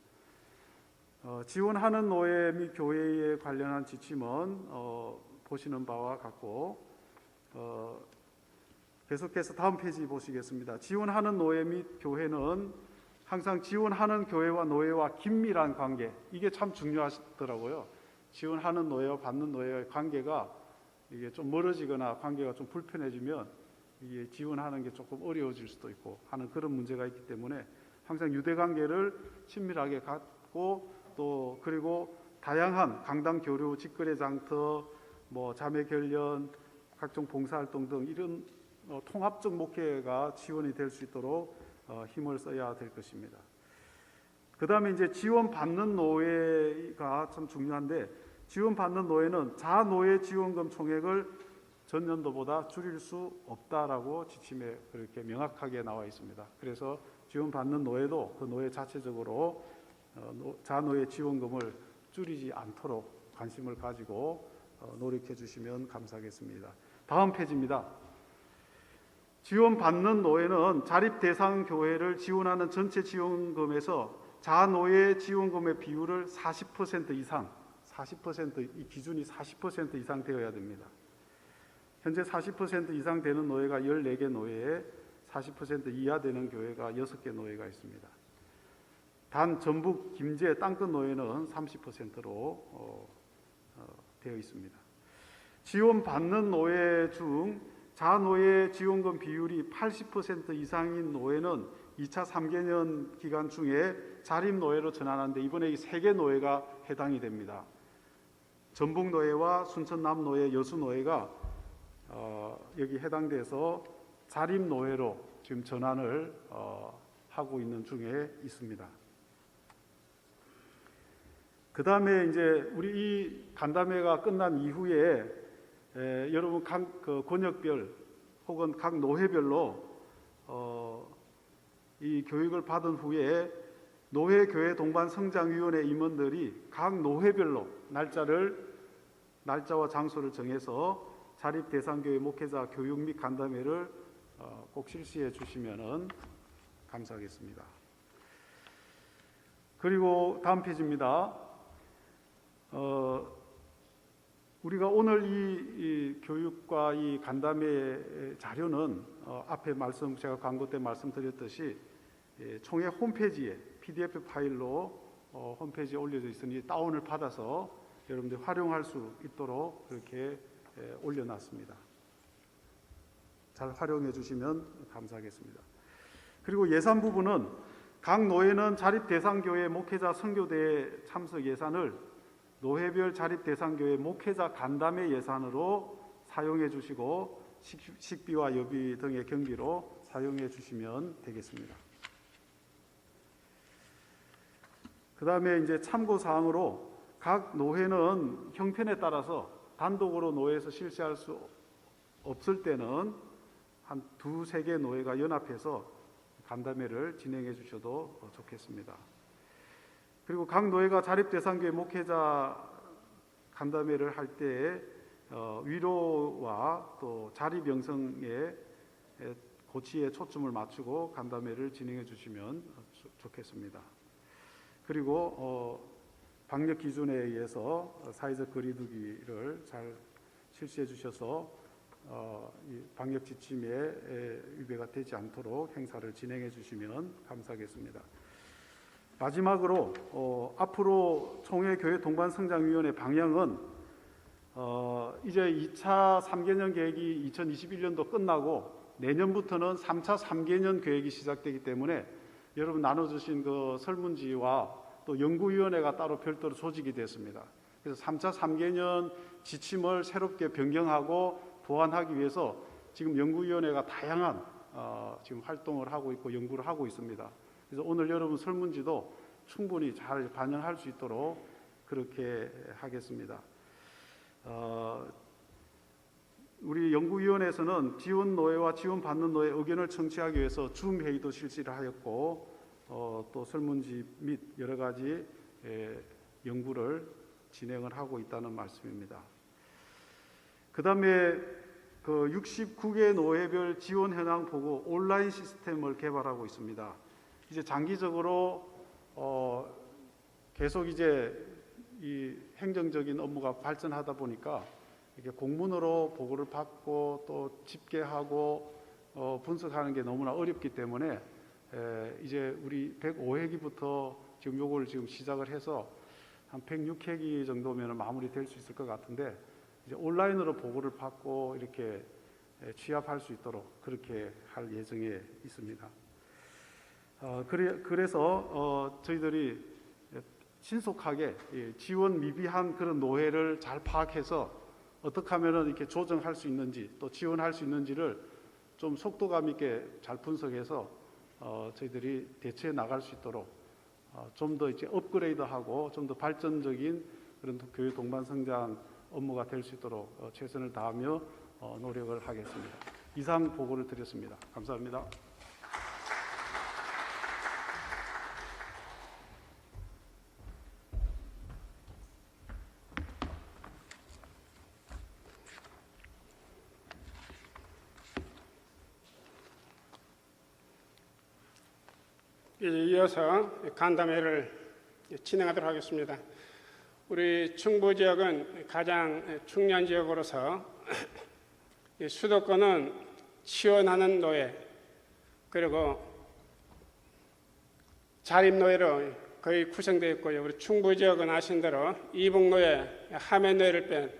지원하는 노예 및 교회에 관련한 지침은 보시는 바와 같고, 계속해서 다음 페이지 보시겠습니다. 지원하는 노예 및 교회는 항상 지원하는 교회와 노예와 긴밀한 관계, 이게 참 중요하더라고요. 지원하는 노예와 받는 노예의 관계가 이게 좀 멀어지거나 관계가 좀 불편해지면 이게 지원하는 게 조금 어려워질 수도 있고 하는 그런 문제가 있기 때문에 항상 유대관계를 친밀하게 갖고, 또 그리고 다양한 강당 교류, 직거래 장터, 뭐 자매 결연, 각종 봉사활동 등 이런 통합적 목회가 지원이 될 수 있도록 힘을 써야 될 것입니다. 그 다음에 이제 지원받는 노예가 참 중요한데, 지원받는 노예는 자노예 지원금 총액을 전년도보다 줄일 수 없다라고 지침에 그렇게 명확하게 나와 있습니다. 그래서 지원받는 노예도 그 노예 자체적으로 자노예 지원금을 줄이지 않도록 관심을 가지고 노력해 주시면 감사하겠습니다. 다음 페이지입니다. 지원받는 노예는 자립 대상 교회를 지원하는 전체 지원금에서 자노예 지원금의 비율을 40% 이상, 40% 이 기준이 40% 이상 되어야 됩니다. 현재 40% 이상 되는 노예가 14개 노예에 40% 이하 되는 교회가 6개 노예가 있습니다. 단 전북 김제 땅끝 노예는 30%로 되어 있습니다. 지원받는 노예 중 자노예 지원금 비율이 80% 이상인 노예는 2차 3개년 기간 중에 자립 노예로 전환하는데 이번에 이 3개 노예가 해당이 됩니다. 전북 노예와 순천 남 노예, 여수 노예가 여기 해당돼서 자립 노예로 지금 전환을 하고 있는 중에 있습니다. 그 다음에 이제 우리 이 간담회가 끝난 이후에 여러분 각 그 권역별 혹은 각 노회별로 이 교육을 받은 후에 노회교회 동반성장위원회 임원들이 각 노회별로 날짜와 장소를 정해서 자립 대상교회 목회자 교육 및 간담회를 꼭 실시해 주시면 감사하겠습니다. 그리고 다음 페이지입니다. 우리가 오늘 이 교육과 이 간담회 자료는 앞에 제가 광고 때 말씀드렸듯이 총회 홈페이지에 PDF 파일로 홈페이지에 올려져 있으니 다운을 받아서 여러분들이 활용할 수 있도록 그렇게 올려놨습니다. 잘 활용해 주시면 감사하겠습니다. 그리고 예산 부분은 각 노예는 자립 대상 교회 목회자 선교대회 참석 예산을 노회별 자립 대상 교회 목회자 간담회 예산으로 사용해 주시고 식비와 여비 등의 경비로 사용해 주시면 되겠습니다. 그 다음에 이제 참고 사항으로 각 노회는 형편에 따라서 단독으로 노회에서 실시할 수 없을 때는 한 2-3개 노회가 연합해서 간담회를 진행해 주셔도 좋겠습니다. 그리고 각 노예가 자립대상교회 목회자 간담회를 할 때 위로와 또 자립 영성의 고치에 초점을 맞추고 간담회를 진행해 주시면 좋겠습니다. 그리고 방역 기준에 의해서 사회적 거리두기를 잘 실시해 주셔서 이 방역 지침에 위배가 되지 않도록 행사를 진행해 주시면 감사하겠습니다. 마지막으로 앞으로 총회교회 동반성장위원회 방향은 이제 2차 3개년 계획이 2021년도 끝나고 내년부터는 3차 3개년 계획이 시작되기 때문에 여러분 나눠주신 그 설문지와 또 연구위원회가 따로 별도로 조직이 됐습니다. 그래서 3차 3개년 지침을 새롭게 변경하고 보완하기 위해서 지금 연구위원회가 다양한 지금 활동을 하고 있고 연구를 하고 있습니다. 그래서 오늘 여러분 설문지도 충분히 잘 반영할 수 있도록 그렇게 하겠습니다. 우리 연구위원회에서는 지원 노예와 지원받는 노예 의견을 청취하기 위해서 줌 회의도 실시를 하였고 또 설문지 및 여러 가지 연구를 진행을 하고 있다는 말씀입니다. 그 다음에 그 69개 노예별 지원 현황 보고 온라인 시스템을 개발하고 있습니다. 이제 장기적으로 계속 이제 이 행정적인 업무가 발전하다 보니까 이게 공문으로 보고를 받고 또 집계하고 분석하는 게 너무나 어렵기 때문에 이제 우리 105회기부터 지금 요걸 지금 시작을 해서 한 106회기 정도면 마무리될 수 있을 것 같은데 이제 온라인으로 보고를 받고 이렇게 취합할 수 있도록 그렇게 할 예정에 있습니다. 그래서 저희들이 신속하게 지원 미비한 그런 노예를 잘 파악해서 어떻게 하면 이렇게 조정할 수 있는지 또 지원할 수 있는지를 좀 속도감 있게 잘 분석해서 저희들이 대처해 나갈 수 있도록 좀 더 이제 업그레이드하고 좀 더 발전적인 그런 교회 동반 성장 업무가 될 수 있도록 최선을 다하며 노력을 하겠습니다. 이상 보고를 드렸습니다. 감사합니다. 이제 이어서 간담회를 진행하도록 하겠습니다. 우리 충북 지역은 가장 중요한 지역으로서 수도권은 지원하는 노예 그리고 자립노예로 거의 구성되어 있고요. 우리 충북 지역은 아신 대로 이북노예, 함해노예를 뺀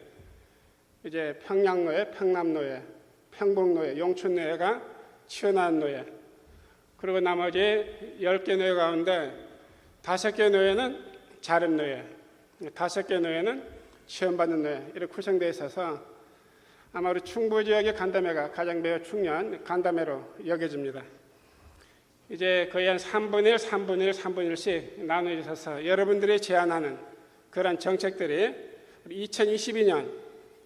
이제 평양노예, 평남노예, 평북노예, 용춘노예가 지원하는 노예 그리고 나머지 10개 노예 가운데 5개 노예는 자립노예, 5개 노예는 지원받는 노예 이렇게 구성되어 있어서 아마 우리 충북 지역의 간담회가 가장 매우 중요한 간담회로 여겨집니다. 이제 거의 한 3분의 1, 3분의 1, 3분의 1씩 나눠 있어서 여러분들이 제안하는 그런 정책들이 2022년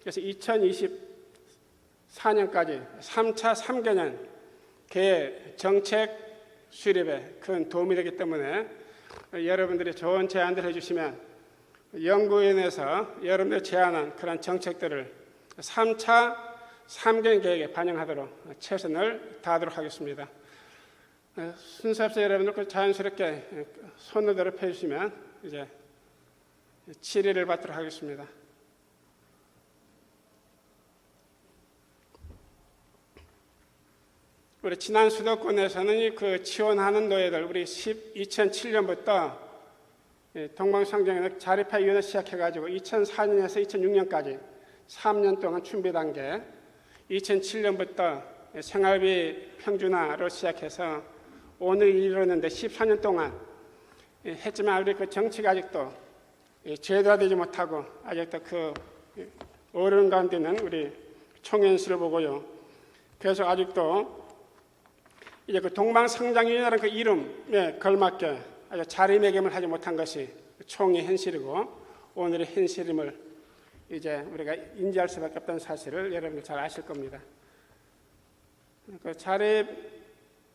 그래서 2024년까지 3차 3개년 계획 정책 수립에 큰 도움이 되기 때문에 여러분들이 좋은 제안들 해주시면 연구위원회에서 여러분들이 제안한 그런 정책들을 3차 3개년 계획에 반영하도록 최선을 다하도록 하겠습니다. 순서 없이 여러분들 자연스럽게 손을 더럽혀 주시면 이제 질의를 받도록 하겠습니다. 우리 지난 수도권에서는 그 지원하는 노예들 우리 2007년부터 동방성장에 자립화위원회 시작해가지고 2004년에서 2006년까지 3년 동안 준비 단계 2007년부터 생활비 평준화로 시작해서 오늘 이르렀는데 14년 동안 했지만 우리 그 정치가 아직도 제도화되지 못하고 아직도 그 어려운 가운데는 우리 총연수를 보고요. 그래서 아직도 이제 그 동방성장위원회라는 그 이름에 걸맞게 아주 자리매김을 하지 못한 것이 총의 현실이고 오늘의 현실임을 이제 우리가 인지할 수밖에 없다는 사실을 여러분들 잘 아실 겁니다. 그 자립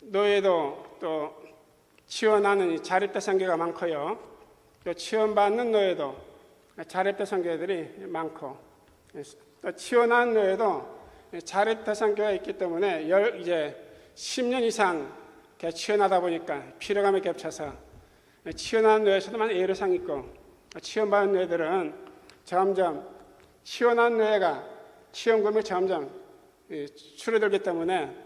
노예도 또 지원하는 자립 대상계가 많고요. 또 지원받는 노예도 자립 대상계들이 많고 또 지원하는 노예도 자립 대상계가 있기 때문에 이제 10년 이상 지원하다 보니까 피로감이 겹쳐서 지원하는 노예에서도만 애로사항이 있고 지원받는 노예들은 점점 지원하는 노예가 지원금이 점점 줄어들기 때문에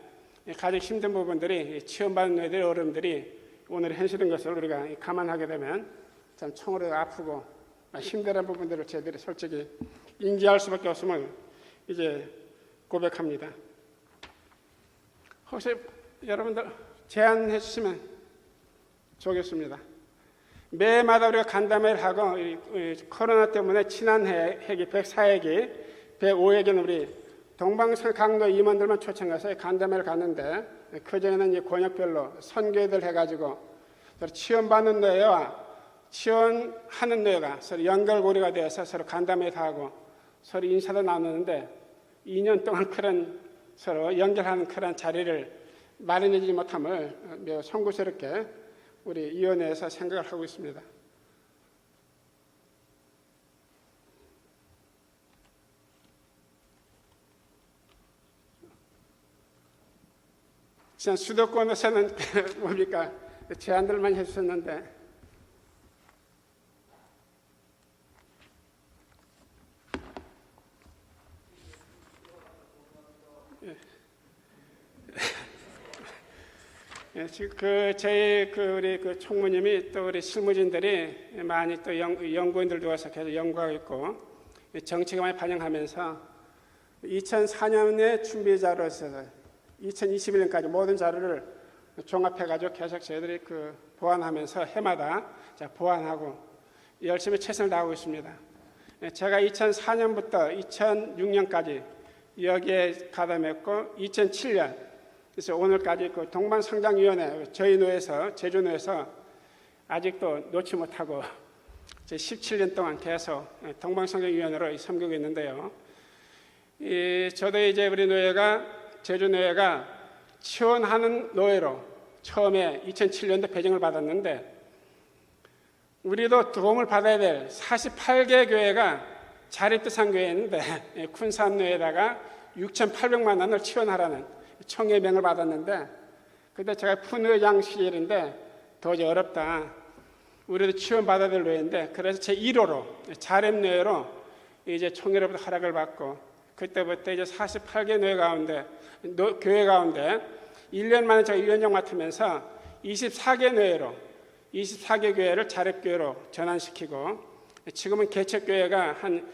가장 힘든 부분들이 지원받는 노예들의 어려움들이 오늘의 현실인 것을 우리가 감안하게 되면 참 총으로 아프고 힘든 부분들을 저희들이 솔직히 인지할 수밖에 없음을 이제 고백합니다. 혹시 여러분들 제안해 주시면 좋겠습니다. 매마다 우리가 간담회를 하고 코로나 때문에 지난 회기 104회기, 105회기는 우리 동방성 강도 임원들만 초청해서 간담회를 갔는데 그전에는 이제 권역별로 선교회들 해가지고 서로 지원받는 노예와 지원하는 노예가 서로 연결고리가 되어서 서로 간담회도 하고 서로 인사도 나누는데 2년 동안 그런 서로 연결하는 그런 자리를 마련해주지 못함을 매우 송구스럽게 우리 위원회에서 생각을 하고 있습니다. 지난 수도권에서는 뭡니까 제안들만 해주셨는데 지금 저희 우리 총무님이 또 우리 실무진들이 많이 또 연구인들도 와서 계속 연구하고 있고 정책에 많이 반영하면서 2004년에 준비 자료에서 2021년까지 모든 자료를 종합해가지고 계속 저희들이 보완하면서 해마다 보완하고 열심히 최선을 다하고 있습니다. 제가 2004년부터 2006년까지 여기에 가담했고 2007년 그래서 오늘까지 동방성장위원회 저희 노에서 제주노에서 아직도 놓지 못하고 제 17년 동안 계속 동방성경위원으로 섬기고 있는데요. 저도 이제 우리 노예가 제주 노예가 치원하는 노예로 처음에 2007년도 배정을 받았는데 우리도 도움을 받아야 될 48개 교회가 자립대상 교회인데 군산노예에다가 6,800만 원을 지원하라는 청회명을 받았는데 그때 제가 푸노회장 시절인데 도저히 어렵다. 우리도 지원받아야 될 노예인데 그래서 제 1호로 자립노예로 이제 총회로부터 허락을 받고 그때부터 이제 48개 노예 가운데 교회 가운데 1년 만에 제가 위원장 맡으면서 24개 노예로 24개 교회를 자립교회로 전환시키고 지금은 개척교회가 한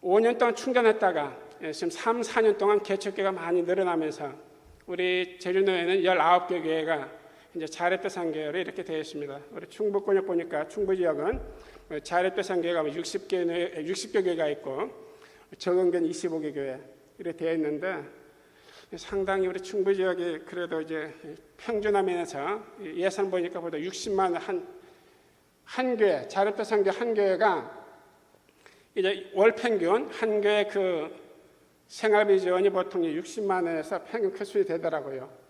5년 동안 충전했다가 지금 3, 4년 동안 개척교회가 많이 늘어나면서 우리 제주노예는 19개 교회가 이제 자립대상 교회로 이렇게 되어 있습니다. 우리 충북권역 보니까 충북지역은 자립대상 교회가 60개 교회가 있고 정은견 25개 교회 이렇게 되어 있는데 상당히 우리 충북지역이 그래도 이제 평준화 면에서 예산 보니까 보다 60만 원 한 교회 자립대상 교회 한 교회가 이제 월 평균 한 교회 그 생활비 지원이 보통 60만 원에서 평균 그 수준이 되더라고요.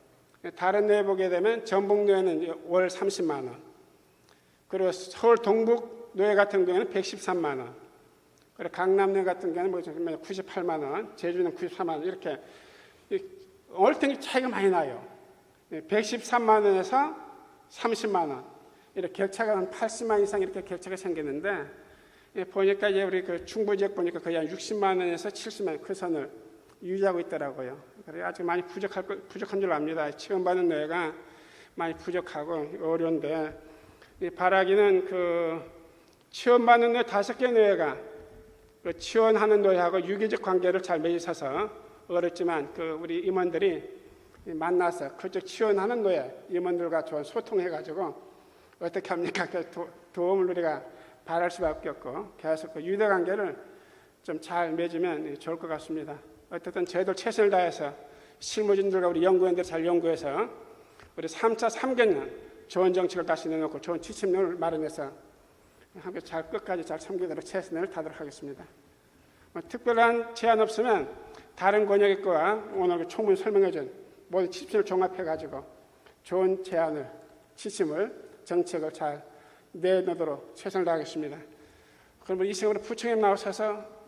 다른 노예 보게 되면 전북 노예는 월 30만 원, 그리고 서울 동북 노예 같은 경우는 113만 원, 그리고 강남 노예 같은 경우는 98만 원, 제주는 93만 원 이렇게 얼탱이 차이가 많이 나요. 113만 원에서 30만 원 이렇게 격차가 한 80만 이상 이렇게 격차가 생기는데 보니까 이제 우리 그 충북지역 보니까 거의 한 60만 원에서 70만 원 그 선을 유지하고 있더라고요. 그래 아직 많이 부족한 줄 압니다. 지원받는 노예가 많이 부족하고 어려운데 바라기는 그 지원받는 노예 5개 노예가 그 지원하는 노예하고 유기적 관계를 잘 맺으셔서 어렵지만 그 우리 임원들이 만나서 그쪽 지원하는 노예 임원들과 좋은 소통해가지고 어떻게 합니까? 그 도움을 우리가 바랄 수밖에 없고 계속 그 유대 관계를 좀 잘 맺으면 좋을 것 같습니다. 어쨌든 저희들 최선을 다해서 실무진들과 우리 연구원들 잘 연구해서 우리 3차 3개년 좋은 정책을 다시 내놓고 좋은 지침을 마련해서 함께 잘 끝까지 잘 섬기도록 최선을 다하도록 하겠습니다. 특별한 제안 없으면 다른 권역의 거와 오늘 총문 설명해준 모든 지침을 종합해가지고 좋은 제안을 지침을 정책을 잘 내놓도록 최선을 다하겠습니다. 그럼 이 시간으로 부총님 나오셔서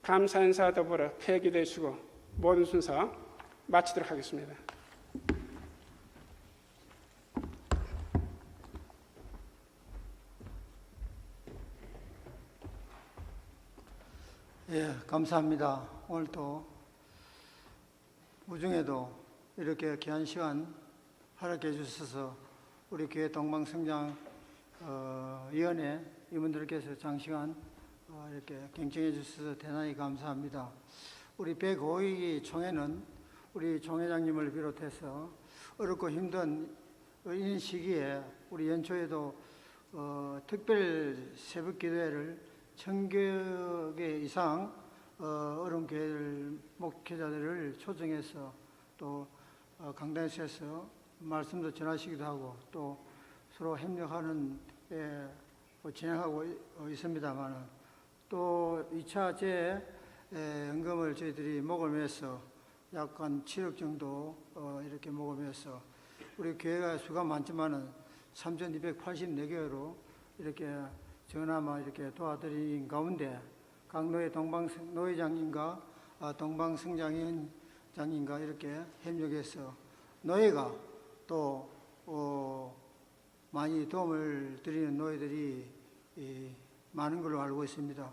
감사 인사 더불어 폐기도 해주시고 모든 순서 마치도록 하겠습니다. 예, 감사합니다. 오늘 또 우중에도 이렇게 귀한 시간 허락해 주셔서 우리 교회 동방성장 위원회 임원들께서 장시간 이렇게 경청해 주셔서 대단히 감사합니다. 우리 105기 총회는 우리 총회장님을 비롯해서 어렵고 힘든 이 시기에 우리 연초에도 특별 새벽 기도회를 1000개 이상 어려운 교회를 목회자들을 초청해서 또 강단에서 말씀도 전하시기도 하고 또 서로 협력하는 진행하고 있습니다만 또 2차 재연금을 저희들이 모금해서 약 한 7억 정도 이렇게 모금해서 우리 교회가 수가 많지만은 3,284개로 이렇게 전화만 이렇게 도와드린 가운데 각 노예 노회장님과 동방성장위원장님과 이렇게 협력해서 노예가 또 많이 도움을 드리는 노예들이 많은 걸로 알고 있습니다.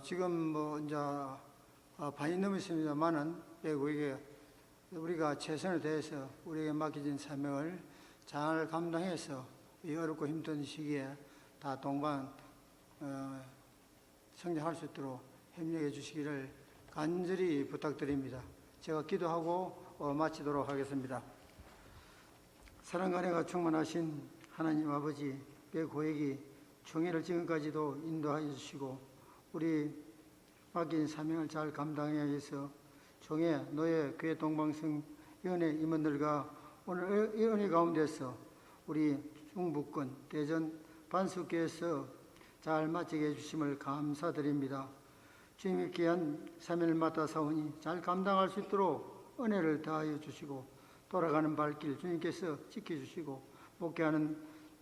지금 뭐 이제 반이 넘었습니다만은 우리가 최선을 다해서 우리에게 맡겨진 사명을 잘 감당해서 이 어렵고 힘든 시기에 다 동반 성장할 수 있도록 협력해 주시기를 간절히 부탁드립니다. 제가 기도하고 마치도록 하겠습니다. 사랑과 은혜가 충만하신 하나님 아버지, 고액이 총회를 지금까지도 인도하여 주시고 우리 맡긴 사명을 잘 감당하기 위해서 총회 노예 교회 동방성위원회 임원들과 오늘 이 은혜 가운데서 우리 중북권 대전 반석교에서 잘 마치게 해주심을 감사드립니다. 주님의 귀한 사명을 사오니 잘 감당할 수 있도록 은혜를 더하여 주시고 돌아가는 발길 주님께서 지켜주시고 목회하는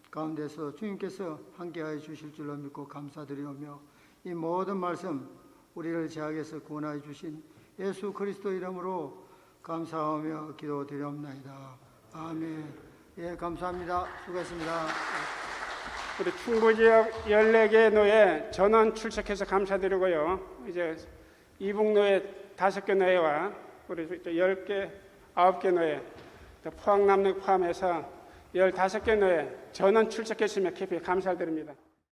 가운데서 주님께서 함께하여 주실 줄로 믿고 감사드리오며 이 모든 말씀 우리를 제약에서 구원하여 주신 예수 그리스도 이름으로 감사하며 기도드리옵나이다. 아멘. 예, 감사합니다. 수고했습니다. 우리 충북 지역 14개 노예 전원 출석해서 감사드리고요. 이제 이북 노예 5개 노예와 우리 10개, 9개 노예, 포항 남녀 포함해서 15개 노예 전원 출석했으며 깊이 감사드립니다.